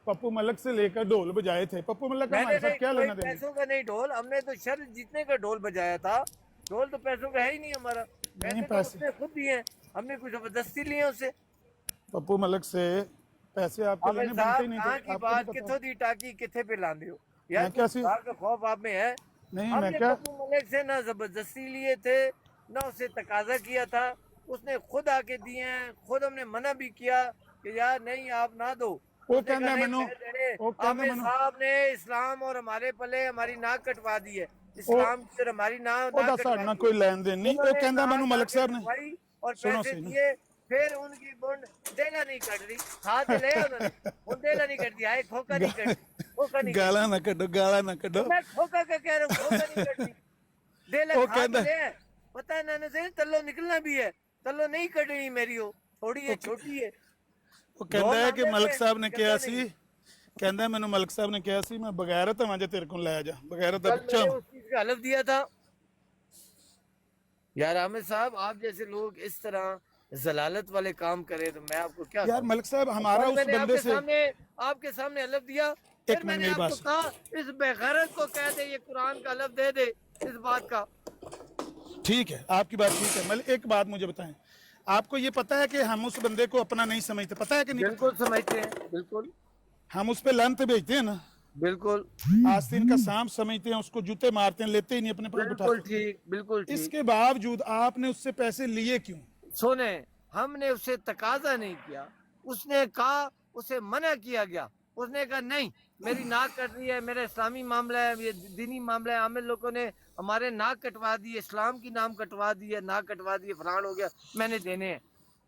पप्पू मलक से लेकर ढोल बजाए थे, पप्पू मलक का हमारे साथ क्या लेना देना? पैसों का नहीं ढोल, हमने तो शर जीतने का ढोल बजाया था। ढोल तो पैसों का है ही नहीं हमारा। पैसे खुद दिए हैं, हमने कुछ जबरदस्ती लिए उससे। पप्पू मलक से पैसे आपको लेने बनते ही नहीं थे। की बात किथों दी टाकी किथे पे लांदे हो यार? क्या का खौफ आप में है? नहीं मैं क्या पप्पू मलिक से ना जबरदस्ती लिए थे ना उसे तकाजा किया था, उसने खुद आके दिए हैं। खुद हमने मना भी किया कि यार नहीं आप ना दो। वो कहना मनो, आमिर साहब ने इस्लाम और हमारे पले हमारी नाक कटवा दी है। इस्लाम की हमारी नाक कोई लेन देन नहीं। वो कहना मनो मलक साहब ने भाई और पैसे दिए, फिर उनकी बुंड देला नहीं कट रही, हाथ ले उन्होंने वो देला नहीं कट दिया है, खोका नहीं कट, खोका नहीं, गाला ना कटो, गाला ना कटो। मैं खोका का कह रहा हूँ, खोका नहीं कट रही, देला हाथ ले। पता है ना से तल्लो निकलना भी है, तल्लो नहीं कटनी मेरी, हो थोड़ी है छोटी है। वो कहता है कि मलक साहब ने कहा सी, कहता है मैंने मलक साहब ने कहा सी मैं बगैरत हूं, तेरे को ले जा, बगैरत दा बच्चा उस चीज का हलफ दिया था। यार आमिर साहब आप जैसे लोग इस तरह जलालत वाले काम करे तो मैं आपको क्या यार मलक साहब हमारा उस बंदे से आपके सामने हलफ दिया, फिर मैंने आपको कहा इस बेगैरत को कह दे ये कुरान का हलफ दे दे इस बात का। ठीक है आपकी बात ठीक है। मलिक एक बात मुझे बताएं, आपको ये पता है कि हम उस बंदे को अपना नहीं समझते? पता है कि नहीं? बिल्कुल समझते हैं, बिल्कुल। हम उस पे लानते भेजते हैं ना, बिल्कुल। आस्तीन का सांप समझते हैं, उसको जूते मारते हैं, लेते ही नहीं अपने पास बिल्कुल ठीक, बिल्कुल ठीक। इसके बावजूद आपने उससे पैसे लिए क्यों? सुने, हमने उससे तकाजा नहीं किया, उसने कहा, उसे मना किया गया, उसने कहा नहीं मेरी नाक कट रही है, मेरा इस्लामी मामला है, ये दीनी मामला है, आमिर लोगों ने हमारे नाक कटवा दी, इस्लाम की नाम कटवा दी है, नाक कटवा दी, फलान हो गया, मैंने देने हैं।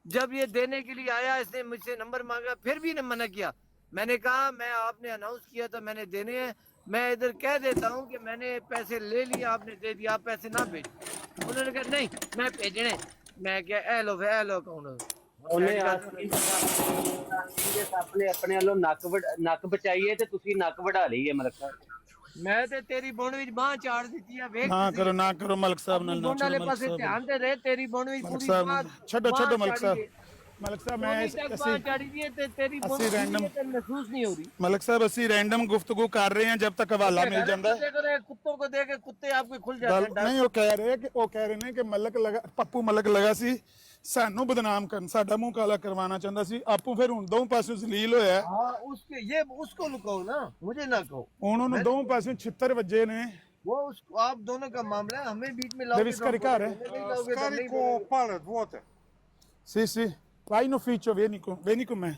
जब ये देने के लिए आया इसने मुझसे नंबर मांगा, फिर भी ने मना किया। मैंने कहा मैं आपने अनाउंस किया था मैंने देने हैं, मैं इधर कह देता हूँ कि मैंने पैसे ले लिए आपने दे दिया, आप पैसे ना भेज। उन्होंने कहा नहीं मैं भेजने, मैं क्या एलो कौन ਉਹਨੇ ਆਪਣੇ ਆਪਣੇ ਵੱਲੋਂ ਨੱਕ ਬਚਾਈਏ ਤੇ ਤੁਸੀਂ ਨੱਕ ਵਢਾ ਲਈ ਹੈ ਮਲਕ ਸਾਹਿਬ। ਮੈਂ ਤੇ ਤੇਰੀ ਬੁਣ ਵਿੱਚ ਬਾਹ ਚਾੜ ਦਿੱਤੀ ਆ, ਵੇਖ ਨਾ ਕਰੋ ਮਲਕ ਸਾਹਿਬ ਨਾਲ, ਬੁਣ ਵਾਲੇ ਪਾਸੇ ਧਿਆਨ ਤੇ ਰਹੇ, ਤੇਰੀ ਬੁਣ ਵਿੱਚ ਪੂਰੀ ਬਾਹ ਛੱਡੋ ਮਲਕ ਸਾਹਿਬ ਮੈਂ ਬਾਹ ਚਾੜੀ ਦੀ ਤੇ ਤੇਰੀ ਬੁਣ ਤੇ ਮਹਿਸੂਸ ਨਹੀਂ ਹੋ ਰਹੀ। ਮਲਕ ਸਾਹਿਬ ਅਸੀਂ ਰੈਂਡਮ ਗੁਫ਼ਤਗੂ ਕਰ ਰਹੇ ਹਾਂ जब तक हवाला मिल जाता है। कुत्तों को देके कुत्ते आपके खुल जाते हैं। नहीं वो कह रहे ने कि मलक लगा, पप्पू मलक लगा सी ਸਾਨੂੰ ਬਦਨਾਮ ਕਰਨ, ਸਾਡਾ ਮੂੰਹ ਕਾਲਾ ਕਰਵਾਉਣਾ ਚਾਹੁੰਦਾ ਸੀ। ਆਪੂ ਫਿਰ ਹੁਣ ਦੋਵੇਂ ਪਾਸੋਂ ਜ਼ਲੀਲ ਹੋਇਆ। ਹਾਂ ਉਸਕੇ ਇਹ उसको लुकाओ ना, मुझे ना कहो। ਹੁਣ ਉਹਨੂੰ ਦੋਵੇਂ ਪਾਸੋਂ ਛਿੱਤਰ ਵੱਜੇ ਨੇ। वो उसको आप दोनों का मामला है, हमें बीच में लाओगे। Devi scaricare? Scarico pallet vuote. Sì, vai in ufficio, vieni con me.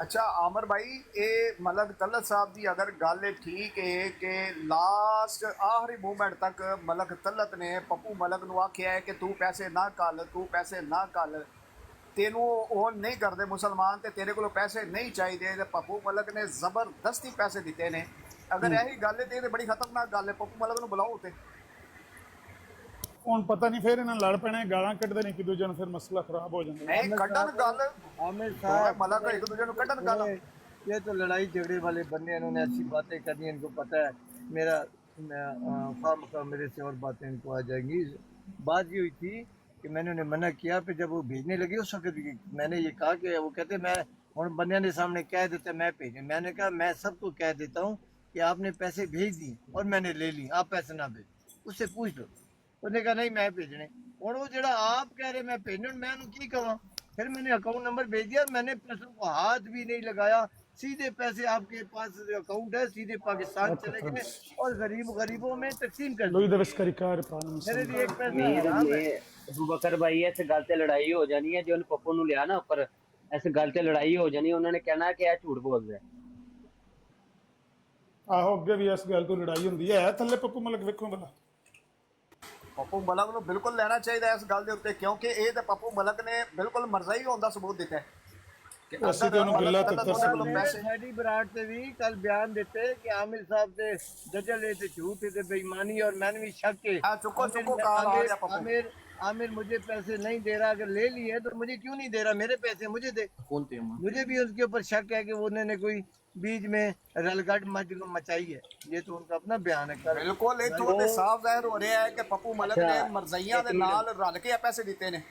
ਅੱਛਾ ਆਮਰ ਭਾਈ, ਇਹ ਮਲਕ ਤਲਤ ਸਾਹਿਬ ਦੀ ਅਗਰ ਗੱਲ ਠੀਕ ਹੈ ਕਿ ਲਾਸਟ ਆਖਰੀ ਮੂਮੈਂਟ ਤੱਕ ਮਲਕ ਤਲਤ ਨੇ ਪੱਪੂ ਮਲਕ ਨੂੰ ਆਖਿਆ ਹੈ ਕਿ ਤੂੰ ਪੈਸੇ ਨਾ ਕੱਲ, ਤੂੰ ਪੈਸੇ ਨਾ ਕੱਲ, ਤੈਨੂੰ ਉਹ ਨਹੀਂ ਕਰਦੇ ਮੁਸਲਮਾਨ ਤੇ ਤੇਰੇ ਕੋਲੋਂ ਪੈਸੇ ਨਹੀਂ ਚਾਹੀਦੇ, ਤੇ ਪੱਪੂ ਮਲਕ ਨੇ ਜ਼ਬਰਦਸਤੀ ਪੈਸੇ ਦਿੱਤੇ ਨੇ। ਅਗਰ ਇਹੀ ਗੱਲ ਹੈ ਤੇ ਇਹ ਬੜੀ ਖਤਰਨਾਕ ਗੱਲ ਹੈ। ਪੱਪੂ ਮਲਕ ਨੂੰ ਬੁਲਾਓ ਉੱਤੇ। ਹੁਣ ਪਤਾ ਨਹੀਂ ਫਿਰ ਇਹਨਾਂ ਲੜ ਪੈਣੇ, ਗਾਲਾਂ ਕੱਢਦੇ ਨੇ ਇੱਕ ਦੂਜੇ ਨੂੰ, ਫਿਰ ਮਸਲਾ ਖਰਾਬ ਹੋ ਜਾਂਦਾ। ਨਹੀਂ ਕੱਢਣ ਗੱਲ, आमिर साहब ਮਲਕ ਇੱਕ ਦੂਜੇ ਨੂੰ ਕੱਢਣ ਗੱਲ। ये तो लड़ाई झगड़े वाले बंदे, इन्होंने ऐसी बातें करनी है, इनको पता है मेरा खामखा मेरे से और बातें इनको आ जाएंगी। बात ये हुई थी कि मैंने उन्हें मना किया, फिर जब वो भेजने लगे उस वक्त मैंने ये कहा कि वो कहते मैं और बंदे ने सामने कह देता मैं भेजें। मैंने कहा मैं सबको कह देता हूँ कि आपने पैसे भेज दिए और मैंने ले ली, आप पैसे ना भेज, उससे पूछ लो। उसने कहा नहीं मैं भेजने, और वो जरा आप कह रहे मैं भेजने, मैं उन्हें की कहा। फिर मैंने अकाउंट नंबर भेज दिया, मैंने पैसों को हाथ भी नहीं लगाया, सीधे पैसे आपके पास अकाउंट है, सीधे पाकिस्तान चले गए और गरीबों में तकसीम कर दिए। मेरे लिए एक पैसा हराम है। अबू बकर भाई इस गल ते लड़ाई हो जानी है, जो उन पप्पू ਨੂੰ ਲਿਆ ਨਾ ਉੱਪਰ, ਇਸ ਗੱਲ ਤੇ ਲੜਾਈ ਹੋ ਜਾਣੀ, ਉਹਨਾਂ ਨੇ ਕਹਿਣਾ ਕਿ ਇਹ ਝੂਠ ਬੋਲਦਾ ਹੈ। ਆਹੋ ਅੱਗੇ ਵੀ ਇਸ ਗੱਲ ਤੋਂ ਲੜਾਈ ਹੁੰਦੀ ਹੈ। ਥੱਲੇ ਪੱਪੂ ਮਲਕ ਵੇਖੋ ਭਲਾ। ਪੱਪੂ ਮਲਕ ਨੂੰ ਬਿਲਕੁਲ ਲੈਣਾ ਚਾਹੀਦਾ ਇਸ ਗੱਲ ਦੇ ਉੱਤੇ, ਕਿਉਂਕਿ ਇਹ ਤਾਂ ਪੱਪੂ ਮਲਕ ਨੇ ਬਿਲਕੁਲ ਮਰਜ਼ਾਈ ਹੋਣ ਦਾ ਸਬੂਤ ਦਿੱਤਾ ਹੈ ਕਿ हैडी बराड़ से भी कल बयान देते कि आमिर साहब से दजल है, झूठ है, बेईमानी, और मैंने भी शक है। आमिर मुझे पैसे नहीं दे रहा, अगर ले लिए तो मुझे क्यों नहीं दे रहा, मेरे पैसे मुझे दे। मुझे भी उसके ऊपर शक है कि उन्होंने कोई बीच में रलगट मचाई है। ये तो उनका अपना बयान है। बिल्कुल इत्थों ते साफ ज़ाहिर हो रहा है कि पप्पू मलक ने मरज़इयां दे नाल रल के पैसे दिते ने।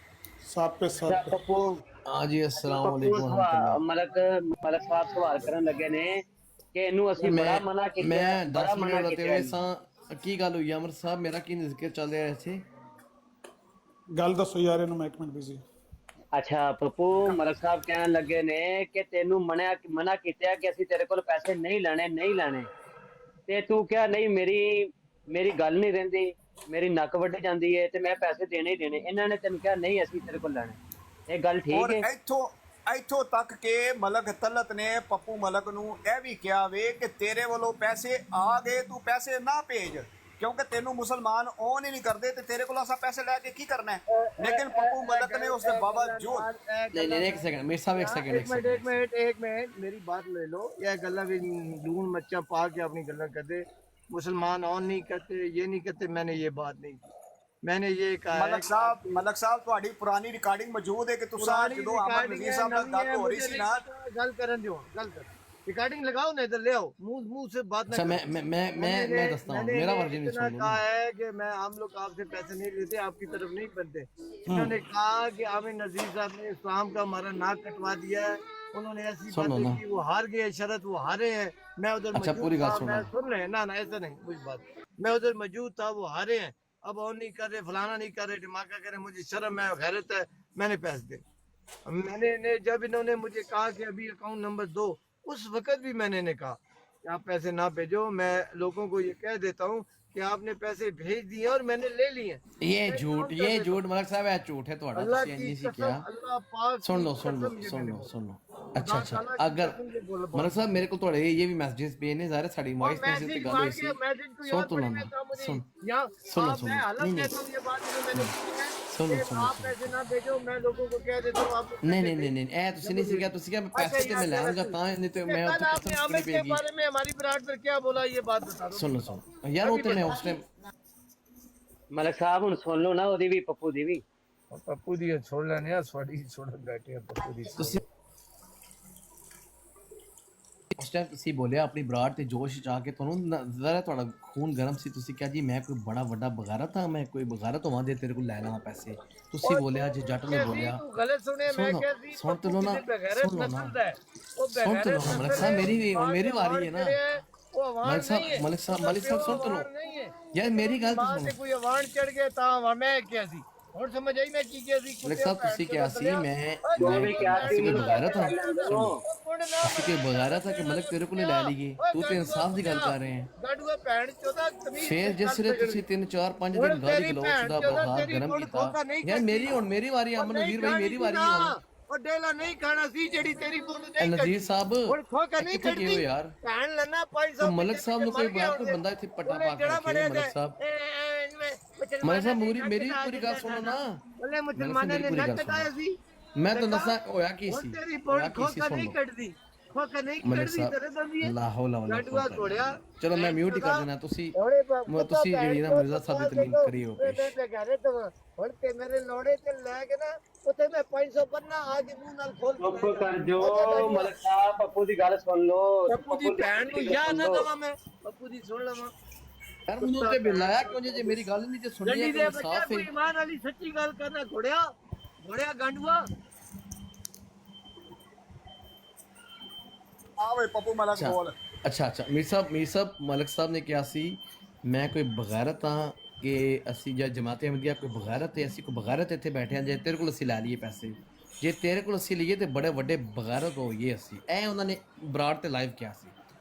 साहब पे साहब पप्पू हाँ जी अस्सलाम वालेकुम। मलक साहब सवाल करन लगे ने कि ਇਹਨੂੰ ਅਸੀਂ ਬੜਾ ਮਨਾ ਕੀਤਾ, मैं 10 मिनट होते हुए सां की गल हुई अमर साहब, मेरा की जिक्र चल रहा है ऐसे ਗੱਲ ਦੱਸੋ ਯਾਰ ਇਹਨੂੰ, ਮੈਂ ਇੱਕ ਮਿੰਟ ਬਿਜ਼ੀ। ਅੱਛਾ ਪੱਪੂ ਮਲਕ ਸਾਹਿਬ ਕਹਿਣ ਲੱਗੇ ਨੇ ਕਿ ਤੈਨੂੰ ਮਨਾ ਕੀਤਾ ਕਿ ਅਸੀਂ ਤੇਰੇ ਕੋਲ ਪੈਸੇ ਨਹੀਂ ਲੈਣੇ, ਤੇ ਤੂੰ ਕਿਹਾ ਨਹੀਂ ਮੇਰੀ ਗੱਲ ਨਹੀਂ ਰਹਿੰਦੀ, ਮੇਰੀ ਨੱਕ ਵੱਢ ਜਾਂਦੀ ਹੈ ਤੇ ਮੈਂ ਪੈਸੇ ਦੇਣੇ ਹੀ ਦੇਣੇ। ਇਹਨਾਂ ਨੇ ਤੈਨੂੰ ਕਿਹਾ ਨਹੀਂ ਅਸੀਂ ਤੇਰੇ ਕੋਲ ਲੈਣੇ, ਇਹ ਗੱਲ ਠੀਕ ਹੈ? ਇੱਥੋਂ ਤੱਕ ਕਿ ਮਲਕ ਤਲਤ ਨੇ ਪੱਪੂ ਮਲਕ ਨੂੰ ਇਹ ਵੀ ਕਿਹਾ ਵੇ ਕਿ ਤੇਰੇ ਵੱਲੋਂ ਪੈਸੇ ਆ ਗਏ, ਤੂੰ ਪੈਸੇ ਨਾ ਭੇਜ, ਕਿਉਂਕਿ ਤੈਨੂੰ ਮੁਸਲਮਾਨ ਔਨ ਹੀ ਨਹੀਂ ਕਰਦੇ ਤੇ ਤੇਰੇ ਕੋਲ ਅਸਾਂ ਪੈਸੇ ਲੈ ਕੇ ਕੀ ਕਰਨਾ ਹੈ। ਲੇਕਿਨ ਪੱਪੂ ਮਲਕ ਨੇ उसके बावजूद नहीं एक सेकंड मेरे साहब, एक मिनट मेरी बात ले लो। यह गल्ला भी लून मच्छा पा के अपनी गल्ला करते, मुसलमान ऑन नहीं करते, ये नहीं करते, मैंने ये बात नहीं की। मैंने ये कहा ਮਲਕ ਸਾਹਿਬ ਤੁਹਾਡੀ ਪੁਰਾਣੀ ਰਿਕਾਰਡਿੰਗ ਮੌਜੂਦ ਹੈ ਕਿ ਤੁਸੀਂ ਜਦੋਂ ਆਮਰ ਨਜ਼ੀਰ ਸਾਹਿਬ ਨਾਲ ਗੱਲ ਹੋ ਰਹੀ ਸੀ ਨਾ, गल करन दियो, गल कर रिकॉर्डिंग लगाओ ना, इधर ले आओ, मुंह से बात अच्छा मैं दसता हूं, मेरा वर्जन नहीं सुन लो। कहा है कि मैं हम लोग आपसे पैसे नहीं लेते, आपकी तरफ नहीं बनते। इन्होंने कहा कि आमिर नजीर साहब ने इस्लाम का हमारा नाक कटवा दिया है, उन्होंने ऐसी बातें की, वो हार गए, शरत वो हारे हैं, मैं उधर अच्छा पूरी बात सुन रहे हैं ना ऐसा नहीं कुछ बात, मैं उधर मौजूद था, वो हारे हैं, अब और नहीं कर रहे, फलाना नहीं कर रहे, दिमाग कर रहे, मुझे शर्म है, गैरत है, मैंने पैसे दे। मैंने जब इन्होंने मुझे कहा कि अभी अकाउंट नंबर दो, उस वक्त भी मैंने इन्हें कहा कि आप पैसे ना भेजो, मैं लोगों को ये कह देता हूँ कि आपने पैसे भेज दिए और मैंने ले लिए। ये झूठ मलक साहब है, झूठ है ਤੁਹਾਡਾ, ਤੁਸੀਂ ਇੰਨੀ ਸੀ ਕਿਹਾ। सुन लो अच्छा अगर मलक साहब मेरे को थोड़े ये भी मैसेजेस पे ने ज़ाहिर साडी वॉइस मैसेज पे गल हुई सी, सुन तो ना सुन आप पैसे ना भेजो, मैं लोगों को कह देता हूँ आप नहीं ए ਤੁਸੀਂ ਨਹੀਂ ਸੀ ਕਿਹਾ, ਤੁਸੀਂ ਕਿਹਾ ਪੈਸੇ ਤੇ ਮੈਂ ਲਾਂਗਾ ਤਾਂ नहीं तो मैं आपने आमिर के बारे में हमारी ब्रांड पर क्या बोला, ये बात बता दो। सुन यार, वो तो मैं उस टाइम ਮਲਕ ਸਾਹਿਬ ਹੁਣ ਸੁਣ ਲਓ ਨਾ, ਉਹਦੀ ਵੀ ਪੱਪੂ ਦੀ ਵੀ। ਪੱਪੂ ਦੀ ਛੋੜ ਲੈਣੇ ਆ, ਸਵਾਡੀ ਛੋੜ ਬੈਠੇ ਆ ਪੱਪੂ ਦੀ। ਤੁਸੀਂ ਉਸ ਟਾਈਮ ਤੁਸੀਂ ਬੋਲਿਆ ਆਪਣੀ ਬਰਾੜ ਤੇ ਜੋਸ਼ ਚ ਆ ਕੇ, ਤੁਹਾਨੂੰ ਜ਼ਰਾ ਤੁਹਾਡਾ ਖੂਨ ਗਰਮ ਸੀ, ਤੁਸੀਂ ਕਿਹਾ ਜੀ ਮੈਂ ਕੋਈ ਬੜਾ ਵੱਡਾ ਬਗਾਰਤ ਹਾਂ, ਮੈਂ ਕੋਈ ਬਗਾਰਤ ਹੋਵਾਂ ਦੇ ਤੇਰੇ ਕੋਲ ਲੈ ਲਵਾਂ ਪੈਸੇ। ਤੁਸੀਂ ਬੋਲਿਆ ਜੇ ਜੱਟ ਨੇ ਬੋਲਿਆ, ਤੂੰ ਗਲਤ ਸੁਣਿਆ, ਮੈਂ ਕਿਹਾ ਸੀ ਸੁਣ ਤੋ ਨਾ ਮਲਕ ਸਾਹਿਬ ਮੇਰੀ ਵਾਰੀ ਹੈ ਨਾ। मलिक साहब सुन तो लो यार, मेरी गल तो सुनो। कोई अवान चढ़ गया ता मैं क्या सी और समझ आई मैं की क्या सी। मलिक साहब ਤੁਸੀਂ ਕਿਹਾ ਸੀ ਮੈਂ ਬਗਾਰਤ ਹਾਂ, ਤੁਸੀਂ ਕਿ ਬਗਾਰਤ था कि मलिक तेरे को ले लीए, तू तो इंसाफ ਦੀ ਗੱਲ ਕਰ ਰਹੇ हैं। ਗਾਡੂਆ ਭੈਣ ਚੋਦਾ ਤਮੀਜ਼ ਫੇਰ ਜਿਸ ਰੇ ਤੁਸੀਂ 3 4 5 ਦਿਨ ਗਾਲੀ ਗਲੋਚ ਦਾ ਬਹਾਰ ਗਰਮ ਕੀਤਾ। ਯਾਰ ਮੇਰੀ ਵਾਰੀ ਅਮਨ ਨਜ਼ੀਰ ਭਾਈ, ਮੇਰੀ ਵਾਰੀ ਹੈ ਹੁਣ। ਉਹ ਡੇਲਾ ਨਹੀਂ ਖਾਣਾ ਸੀ ਜਿਹੜੀ ਤੇਰੀ ਬੁੰਡ ਨਹੀਂ ਨਜ਼ੀਰ ਸਾਹਿਬ ਹੁਣ ਖੋਕਾ ਨਹੀਂ ਕਿੱਥੇ ਗਏ ਹੋ ਕੱਢਦੀ ਯਾਰ? ਭੈਣ ਲੈਣਾ 500 तो मलक साहब ने कोई बात कोई बंदा इतने पट्टा पा के रखे मलक साहब मलक साहब मेरी पूरी गल सुनो ना बोले मुसलमानों ने नक कटाया सी मैं तो दसा होया की सी तेरी होया बुंड की सी खोका सुन नहीं लो ਕੱਢਦੀ ਖੋਕਾ ਨਹੀਂ मलक ਕੱਢਦੀ ਤੇਰੇ साहब ਦੰਦੀ ला हौला वला ਗਾਡੂਆ ਘੋੜਿਆ चलो मैं म्यूट ही कर देना ਤੁਸੀਂ ਜਿਹੜੀ ਨਾ ਮਿਰਜ਼ਾ ਸਾਹਿਬ ਦੀ ਤਲੀਮ ਕਰੀ ਹੋ ਤੇ ਘਰੇ ਤੋਂ ਹੁਣ ਤੇ ਮੇਰੇ ਲੋੜੇ ਤੇ ਲੈ ਕੇ ਨਾ ਉੱਥੇ ਮੈਂ 500 ਪੰਨਾ ਆ ਕੇ ਮੂੰਹ ਨਾਲ ਖੋਲ ਚੁੱਪ ਕਰ ਜੋ ਮਲਕ ਸਾਹਿਬ ਪੱਪੂ ਦੀ ਗੱਲ ਸੁਣ ਲਓ ਪੱਪੂ ਦੀ ਭੈਣ ਨੂੰ ਯਾਦ ਨਾ ਦਵਾਂ ਮੈਂ ਪੱਪੂ ਦੀ ਸੁਣ ਲਵਾਂ ਯਾਰ ਮੈਨੂੰ ਤੇ ਬਿਲਾਇਆ ਕਿਉਂ ਜੇ ਮੇਰੀ ਗੱਲ ਨਹੀਂ ਜੇ ਸੁਣੀ ਗੱਡੀ ਹੈ ਦੇ ਕਿ ਬੱਚਾ ਸਾਫ਼ ਕੋਈ ਹੈ ਇਮਾਨ ਵਾਲੀ ਸੱਚੀ ਗੱਲ ਕਰਨਾ ਘੋੜਿਆ ਗਾਂਡੂਆ ਆਵੇ ਪੱਪੂ ਮਲਕ ਬੋਲ ਅੱਛਾ ਮੀਰ ਸਾਹਿਬ ਮਲਕ ਸਾਹਿਬ ਨੇ ਕਿਹਾ ਸੀ ਮੈਂ ਕੋਈ ਬਗੈਰਤ ਹਾਂ ਕਿ ਅਸੀਂ ਜਾਂ ਜਮਾਤ ਅਹਿਮਦੀਆ ਕੋਈ ਬਗੈਰਤ ਹੈ ਅਸੀਂ ਕੋਈ ਬਗੈਰਤ ਇੱਥੇ ਬੈਠੇ ਹਾਂ ਜੇ ਤੇਰੇ ਕੋਲ ਅਸੀਂ ਲੈ ਲਈਏ ਪੈਸੇ ਜੇ ਤੇਰੇ ਕੋਲ ਅਸੀਂ ਲਈਏ ਤੇ ਬੜੇ ਵੱਡੇ ਬਗੈਰਤ ਹੋਈਏ ਅਸੀਂ ਇਹ ਉਹਨਾਂ ਨੇ ਬਰਾੜ ਤੇ ਲਾਈਵ ਕਿਹਾ ਸੀ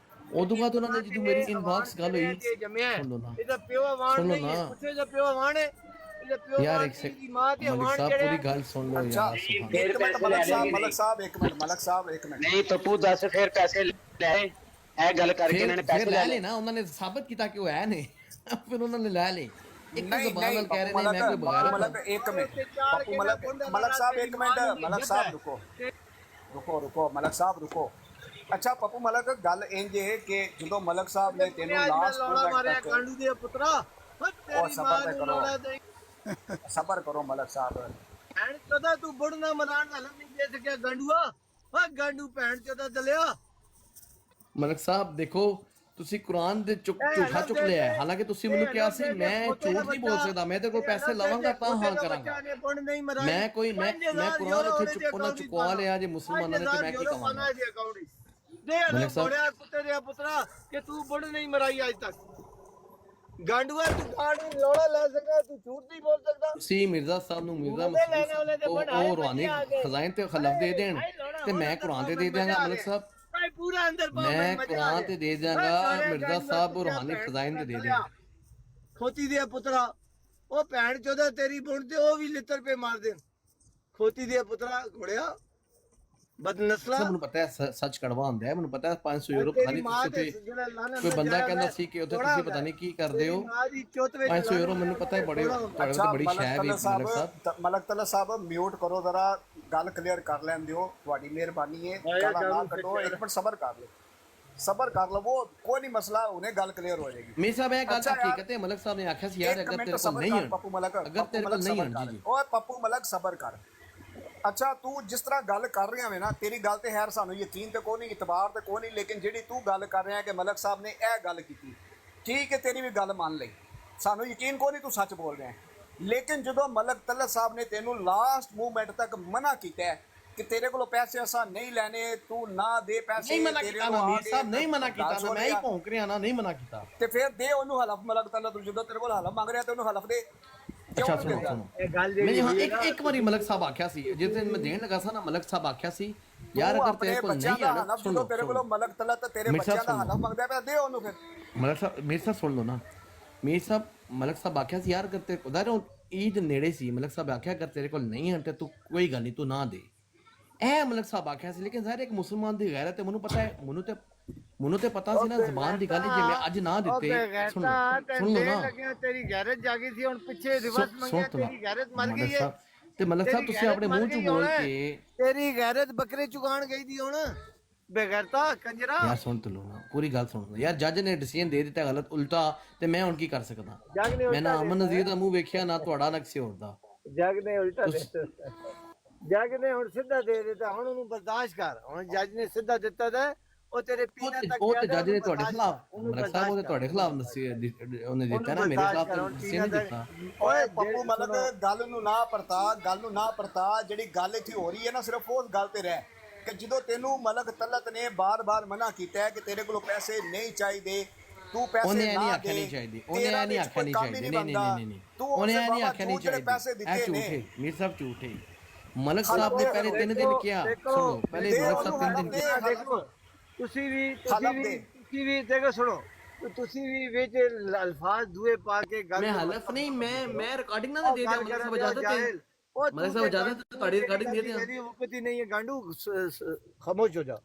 ਉਦੋਂ ਬਾਅਦ ਉਹਨਾਂ ਨੇ ਜਦੋਂ ਮੇਰੀ ਇਨਬਾਕਸ ਗੱਲ ਹੋਈ ਜੰਮਿਆ ਸੁਣ ਲਓ ਨਾ ਇਹਦਾ ਪਿਓ ਵਾਣ ਸੁਣ ਲਓ ਨਹੀਂ ਨਾ। ਪੁੱਛੇ ਦਾ ਪਿਓ ਵਾਣ ਹੈ ਇਹਦਾ ਪਿਓ ਯਾਰ ਵਾਣ ਇੱਕ ਦੀ ਮਾਂ ਤੇ ਮਲਿਕ ਵਾਣ ਸਾਹਿਬ ਜਿਹੜੇ ਪੂਰੀ ਗੱਲ ਸੁਣ ਲਓ ਅੱਛਾ ਯਾਰ ਸੁਭਾਨ ਇੱਕ ਮਿੰਟ ਮਲਕ ਸਾਹਿਬ ਇੱਕ ਮਿੰਟ ਨਹੀਂ ਪੱਪੂ ਦੱਸ ਫਿਰ ਪੈਸੇ ਲੈ ਇਹ ਗੱਲ ਕਰਕੇ ਇਹਨਾਂ ਨੇ ਫਿਰ ਪੈਸੇ ਲੈ ਲੈ ਲੈ ਲਏ ਨਾ ਉਹਨਾਂ ਨੇ ਸਾਬਤ ਕੀਤਾ ਕਿ ਉਹ ਹੈ ਨੇ ਫਿਰ ਉਹਨਾਂ ਨੇ ਲੈ ਲਏ ਇੱਕ ਨਹੀਂ ਜ਼ਬਾਨ ਨਾਲ ਕਹਿ ਰਹੇ ਨੇ ਮੈਂ ਕੋਈ ਪੱਪੂ ਬਗੈਰਤ ਮਲਕ ਇੱਕ ਮਿੰਟ ਪੱਪੂ ਮਲਕ ਸਾਹਿਬ ਇੱਕ ਮਿੰਟ ਮਲਕ ਸਾਹਿਬ ਰੁਕੋ ਮਲਕ ਸਾਹਿਬ ਰੁਕੋ ਅੱਛਾ ਪੱਪੂ ਮਲਕ ਗੱਲ ਇੰਜ ਹੈ ਕਿ ਜਦੋਂ ਮਲਕ ਸਾਹਿਬ ਨੇ ਤੈਨੂੰ ਲਾਸਟ ਮਾਰਿਆ ਕਾਂਡੂ ਦੇ ਪੁੱਤਰਾ ਤੇਰੀ ਮਾਂ ਨੂੰ ਲੋੜਾ ਦੇ ਸਬਰ ਕਰੋ ਮਲਕ ਸਾਹਿਬ ਭੈਣ ਚੋਦਾ ਤੂੰ ਬੁੜਨਾ ਮਨਾਣ ਨਾਲ ਨਹੀਂ ਦੇ ਸਕਿਆ ਗਾਂਡੂਆ ਓ ਗਾਂਡੂ ਭੈਣ ਚੋਦਾ ਦਲਿਆ ਮਲਕ ਸਾਹਿਬ ਦੇਖੋ ਤੁਸੀਂ ਕੁਰਾਨ ਦੇ ਝੂਠਾ ਚੁੱਕ ਲਿਆ ਹੈ ਹਾਲਾਂਕਿ ਤੁਸੀਂ ਮੈਨੂੰ ਕਿਹਾ ਸੀ ਮੈਂ ਝੂਠ ਨਹੀਂ ਬੋਲ ਸਕਦਾ ਮੈਂ ਤੇ ਕੋਲ ਪੈਸੇ ਲਵਾਂਗਾ ਤਾਂ ਹਾਂ ਕਰਾਂਗਾ ਮੈਂ ਕੁਰਾਨ ਇੱਥੇ ਉਹਨਾਂ ਚੁਕਵਾ ਲਿਆ ਜੇ ਮੁਸਲਮਾਨਾਂ ਨੇ ਤੇ ਮੈਂ ਕੀ ਕਵਾਂਗਾ ਮਲਕ ਸਾਹਿਬ ਕੁੱਤੇ ਦੇ ਪੁੱਤਰਾ ਕਿ ਤੂੰ ਬੁੜ ਨਹੀਂ ਮਰਾਈ ਅੱਜ ਤੱਕ ਗਾਂਡੂਆ ਤੂੰ ਗਾਂਡ ਲੋੜਾ ਲੈ ਸਕਦਾ ਤੂੰ ਝੂਠ ਨਹੀਂ ਬੋਲ ਸਕਦਾ ਤੁਸੀਂ ਮਿਰਜ਼ਾ ਸਾਹਿਬ ਨੂੰ ਮਿਰਜ਼ਾ ਮਸੂਦ ਉਹ ਰੂਹਾਨੀ ਖਜ਼ਾਨੇ ਤੇ ਖਲਫ ਦੇ ਦੇਣ ਤੇ ਮੈਂ ਕੁਰਾਨ ਤੇ ਦੇ ਦਿਆਂਗਾ ਮਲਕ ਸਾਹਿਬ ਪੂਰਾ ਅੰਦਰ ਮੈਂ ਕੁਰਾਨ ਤੇ ਦੇ ਦਿਆਂਗਾ ਮਿਰਜ਼ਾ ਸਾਹਿਬ ਉਹ ਰੂਹਾਨੀ ਖਜ਼ਾਨੇ ਤੇ ਦੇ ਦੇਣ ਖੋਤੀ ਦੇ ਪੁੱਤਰਾ ਉਹ ਭੈਣ ਚੋਦਾ ਤੇਰੀ ਬੁਣ ਤੇ ਉਹ ਵੀ ਲਿੱਤਰ ਪੇ ਮਾਰ ਦੇਣ ਖੋਤੀ ਦੇ ਪੁੱਤਰਾ ਘੋੜਿਆ ਬਦਨਸਲਾ ਮੈਨੂੰ ਪਤਾ ਹੈ ਸੱਚ ਕੜਵਾ ਹੁੰਦਾ ਹੈ ਮੈਨੂੰ ਪਤਾ ਹੈ 500 ਯੂਰੋ ਖਾਲੀ ਤੁਸੀਂ ਕੋਈ ਬੰਦਾ ਕਹਿੰਦਾ ਸੀ ਕਿ ਉੱਥੇ ਤੁਸੀਂ ਪਤਾ ਨਹੀਂ ਕੀ ਕਰਦੇ ਹੋ 500 ਯੂਰੋ ਮੈਨੂੰ ਪਤਾ ਹੈ ਬੜੇ ਤੁਹਾਡੇ ਕੋਲ ਬੜੀ ਸ਼ੈ ਵੀ ਮਲਕ ਸਾਹਿਬ ਮਲਕ ਤਲਾ ਸਾਹਿਬ ਮਿਊਟ ਕਰੋ ਜ਼ਰਾ ਗੱਲ ਕਲੀਅਰ ਕਰ ਲੈਣ ਦਿਓ ਤੁਹਾਡੀ ਮਿਹਰਬਾਨੀ ਹੈ ਗਾਲਾਂ ਨਾ ਕੱਢੋ ਇੱਕ ਮਿੰਟ ਸਬਰ ਕਰ ਲਵੋ ਕੋਈ ਨਹੀਂ ਮਸਲਾ ਉਹਨੇ ਗੱਲ ਕਲੀਅਰ ਹੋ ਜਾਏਗੀ ਮੀਰ ਸਾਹਿਬ ਇਹ ਗੱਲ ਹਕੀਕਤ ਹੈ ਮਲਕ ਸਾਹਿਬ ਨੇ ਆਖਿਆ ਸੀ ਯਾਰ ਅਗਰ ਤੇਰੇ ਕੋਲ ਨਹੀਂ ਹੈ ਪੱਪੂ ਮਲਕ ਅਗਰ ਤੇਰੇ ਕੋਲ ਨਹੀਂ ਹੈ ਜੀ ਓਏ ਪੱਪੂ ਮਲਕ ਸਬਰ ਕਰ ਅੱਛਾ ਤੂੰ ਜਿਸ ਤਰ੍ਹਾਂ ਗੱਲ ਕਰ ਰਿਹਾ ਵੇ ਨਾ ਤੇਰੀ ਗੱਲ ਤੇ ਖੈਰ ਸਾਨੂੰ ਯਕੀਨ ਤੇ ਕੋਈ ਨਹੀਂ ਇਤਬਾਰ ਤੇ ਕੋਈ ਨਹੀਂ ਲੇਕਿਨ ਜਿਹੜੀ ਤੂੰ ਗੱਲ ਕਰ ਰਿਹਾ ਕਿ ਮਲਕ ਸਾਹਿਬ ਨੇ ਇਹ ਗੱਲ ਕੀਤੀ ਠੀਕ ਹੈ ਤੇਰੀ ਵੀ ਗੱਲ ਮੰਨ ਲਈ ਸਾਨੂੰ ਯਕੀਨ ਕੋਈ ਨਹੀਂ ਤੂੰ ਸੱਚ ਬੋਲ ਰਿਹਾ ਲੇਕਿਨ ਜਦੋਂ ਮਲਕ ਤਲਤ ਸਾਹਿਬ ਨੇ ਤੈਨੂੰ ਲਾਸਟ ਮੂਵਮੈਂਟ ਤੱਕ ਮਨਾ ਕੀਤਾ ਕਿ ਤੇਰੇ ਕੋਲੋਂ ਪੈਸੇ ਅਸਾਂ ਨਹੀਂ ਲੈਣੇ ਤੂੰ ਨਾ ਦੇ ਪੈਸੇ ਨਹੀਂ ਮਨਾ ਕੀਤਾ ਨਾ ਮੀਰ ਸਾਹਿਬ ਨਹੀਂ ਮਨਾ ਕੀਤਾ ਨਾ ਮੈਂ ਹੀ ਭੌਂਕ ਰਿਹਾ ਨਾ ਨਹੀਂ ਮਨਾ ਕੀਤਾ ਤੇ ਫਿਰ ਦੇ ਉਹਨੂੰ ਹਲਫ ਮਲਕ ਤਲਤ ਜਦੋਂ ਤੇਰੇ ਕੋਲ ਹਲਫ ਮੰਗ ਰਿਹਾ ਤੇ ਉਹਨੂੰ ਹਲਫ ਦੇ ਅੱਛਾ ਸੁਣੋ ਮੈਂ ਇੱਕ ਵਾਰੀ ਮਲਕ ਸਾਹਿਬ ਆਖਿਆ ਸੀ ਜਿਸ ਦਿਨ ਮੈਂ ਦੇਣ ਲੱਗਾ ਸੀ ਨਾ ਮਲਕ ਸਾਹਿਬ ਆਖਿਆ ਸੀ ਯਾਰ ਅਗਰ ਤੇਰੇ ਕੋਲ ਨਹੀਂ ਆ ਨਾ ਸੁਣੋ ਤੇਰੇ ਕੋਲ ਮਲਕ ਤਲਤ ਤੇਰੇ ਬੱਚਿਆਂ ਦਾ ਹਲਫ ਮੰਗਦਾ ਪਿਆ ਦੇ ਉਹਨੂੰ ਫਿਰ ਮਲਕ ਸਾਹਿਬ ਮੇਰੇ ਸਾਹਿਬ ਸੁਣ ਲਓ ਨਾ ਮੀਰ ਸਾਹਿਬ ਮਲਕ ਸਾਹਿਬ ਆਖਿਆ ਸੀ ਯਾਰ ਅਗਰ ਤੇਰੇ ਕੋਲ ਈਦ ਨੇੜੇ ਸੀ ਮਲਕ ਸਾਹਿਬ ਆਖਿਆ ਅਗਰ ਤੇਰੇ ਕੋਲ ਨਹੀਂ ਹੈ ਤੇ ਤੂੰ ਕੋਈ ਗੱਲ ਨਹੀਂ ਤੂੰ ਨਾ ਦੇ ਇਹ ਮਲਕ ਸਾਹਿਬ ਆਖਿਆ ਸੀ ਲੇਕਿਨ ਜ਼ਾਹਿਰ ਇੱਕ ਮੁਸਲਮਾਨ ਦੀ ਗੈਰਤ ਤੇ ਮੈਨੂੰ ਪਤਾ ਹੈ ਮੈਨੂੰ ਤੇ ਪਤਾ ਸੀ ਨਾ ਜ਼ਬਾਨ ਦੀ ਗੱਲ ਜੇ ਮੈਂ ਅੱਜ ਨਾ ਦਿੱਤੇ ਸੁਣ ਲਓ ਨਾ ਤੇਰੀ ਗੈਰਤ ਜਾਗੀ ਸੀ ਹੁਣ ਪਿੱਛੇ ਰਿਵਰਸ ਮੰਗਿਆ ਤੇਰੀ ਗੈਰਤ ਮਰ ਗਈ ਹੈ ਤੇ ਮਲਕ ਸਾਹਿਬ ਤੁਸੀਂ ਆਪਣੇ ਮੂੰਹ ਚ ਬੋਲ ਕੇ ਤੇਰੀ ਗੈਰਤ ਬੱਕਰੇ ਚੁਗਾਣ ਗਈ ਦੀ ਹੁਣ ਬੇਗੈਰਤਾ ਕੰਜਰਾ ਯਾਰ ਸੁਣ ਤੋ ਲੋ ਨਾ ਪੂਰੀ ਗੱਲ ਸੁਣ ਯਾਰ ਜੱਜ ਨੇ ਡਿਸੀਜਨ ਦੇ ਦਿੱਤਾ ਗਲਤ ਉਲਟਾ ਤੇ ਮੈਂ ਹੁਣ ਕੀ ਕਰ ਸਕਦਾ ਮੈਂ ਨਾ ਅਮਨ ਨਜ਼ੀਰ ਦਾ ਮੂੰਹ ਵੇਖਿਆ ਨਾ ਤੁਹਾਡਾ ਨਾ ਕਿਸੇ ਹੋਰ ਦਾ ਜੱਜ ਨੇ ਉਲਟਾ ਜੱਜ ਨੇ ਹੁਣ ਸਿੱਧਾ ਦੇ ਦਿੱਤਾ ਹੁਣ ਉਹਨੂੰ ਬਰਦਾਸ਼ਤ ਕਰ ਹੁਣ ਜੱਜ ਨੇ ਸਿੱਧਾ ਦਿੱਤਾ ਤਾਂ ਉਹ ਤੇਰੇ ਪੀਣਾ ਤੱਕ ਉਹ ਤੇ ਜੱਜ ਨੇ ਤੁਹਾਡੇ ਖਿਲਾਫ ਮਲਕ ਸਾਹਿਬ ਉਹਨੇ ਤੁਹਾਡੇ ਖਿਲਾਫ ਉਹਨੇ ਦਿੱਤਾ ਨਾ ਮੇਰੇ ਖਿਲਾਫ ਡਿਸੀਜਨ ਨਹੀਂ ਦਿੱਤਾ ਓਏ ਪੱਪੂ ਮਲਕ ਗੱਲ ਨੂੰ ਨਾ ਪਰਤਾ ਜਿਹੜੀ ਗੱਲ ਇੱਥੇ ਹੋ ਰਹੀ ਹੈ ਨਾ ਸਿਰਫ ਉਸ ਗੱਲ ਤੇ ਰਹਿ ਕਿ ਜਦੋਂ ਤੈਨੂੰ ਮਲਕ ਤਲਤ ਨੇ ਬਾਰ-ਬਾਰ ਮਨਾ ਕੀਤਾ ਹੈ ਕਿ ਤੇਰੇ ਕੋਲ ਪੈਸੇ ਨਹੀਂ ਚਾਹੀਦੇ ਤੂੰ ਪੈਸੇ ਉਹਨੇ ਨਾ ਨਹੀਂ ਆਖਿਆ ਨਹੀਂ ਚਾਹੀਦੀ ਉਹਨੇ ਨਹੀਂ ਆਖਿਆ ਨਹੀਂ ਚਾਹੀਦੀ ਨਹੀਂ ਉਹਨੇ ਨਹੀਂ ਆਖਿਆ ਨਹੀਂ ਚਾਹੀਦੀ ਇਹ ਝੂਠੇ ਮੀਰ ਸਾਹਿਬ ਝੂਠੇ ਮਲਕ ਸਾਹਿਬ ਨੇ ਪਹਿਲੇ 3 ਦਿਨ ਕਿਹਾ ਸੁਣੋ ਪਹਿਲੇ ਮਲਕ ਸਾਹਿਬ 3 ਦਿਨ ਕਿਹਾ ਦੇਖੋ ਤੁਸੀਂ ਵੀ ਦੇਖੋ ਸੁਣੋ ਤੁਸੀਂ ਵੀ ਵਿੱਚ ਅਲਫਾਜ਼ ਦੂਏ ਪਾ ਕੇ ਗੱਲ ਮੈਂ ਹਲਫ ਨਹੀਂ ਮੈਂ ਰਿਕਾਰਡਿੰਗ ਨਾ ਦੇ ਦਿਆਂ ਮਲਕ ਸਾਹਿਬ ਇਜਾਜ਼ਤ ਹੈ ਮਲਕ ਸਾਹਿਬ ਇਜਾਜ਼ਤ ਤੁਹਾਡੀ ਰਿਕਾਰਡਿੰਗ ਦੇ ਦਿਆਂ ਮੇਰੀ ਵਕਤ ਹੀ ਨਹੀਂ ਹੈ ਗਾਂਡੂ ਖਾਮੋਸ਼ ਹੋ ਜਾ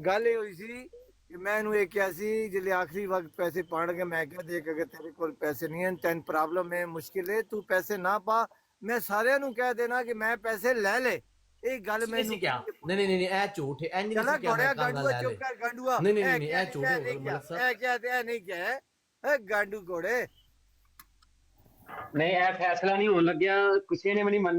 ਗੱਲ ਇਹ ਹੋਈ ਸੀ ਕਿ ਮੈਂ ਇਹਨੂੰ ਇਹ ਕਿਹਾ ਸੀ ਜਿਹੜੇ ਆਖਰੀ ਵਕਤ ਪੈਸੇ ਪਾਣਗੇ ਮੈਂ ਕਿਹਾ ਦੇਖ ਅਗਰ ਤੇਰੇ ਕੋਲ ਪੈਸੇ ਨਹੀਂ ਹਨ ਤੈਨੂੰ ਪ੍ਰੋਬਲਮ ਹੈ ਮੁਸ਼ਕਿਲ ਹੈ ਤੂੰ ਪੈਸੇ ਨਾ ਪਾ ਮੈਂ ਸਾਰਿਆਂ ਨੂੰ ਕਹਿ ਦੇਣਾ ਕਿ ਮੈਂ ਪੈਸੇ ਲੈ ਲੈ ਇਹ ਗੱਲ ਮੈਨੂੰ ਕਿਹਾ ਨਹੀਂ ਇਹ ਝੂਠ ਹੈ ਐ ਨਹੀਂ ਚਲਾ ਸੀ ਕਿਹਾ ਘੋੜਿਆ ਗਾਂਡੂਆ ਚੁੱਪ ਕਰ ਗਾਂਡੂਆ ਨਹੀਂ ਇਹ ਝੂਠ ਹੈ ਮਲਕ ਸਾਹਿਬ ਇਹ ਕਿਹਾ ਤੇ ਇਹ ਨਹੀਂ ਕਿਹਾ ਇਹ ਗਾਂਡੂ ਘੋੜੇ ਨਹੀਂ ਇਹ ਫੈਸਲਾ ਨਹੀਂ ਹੋਣ ਲੱਗਿਆ ਕਿਸੇ ਨੇ ਵੀ ਨਹੀਂ ਮੰਨਿਆ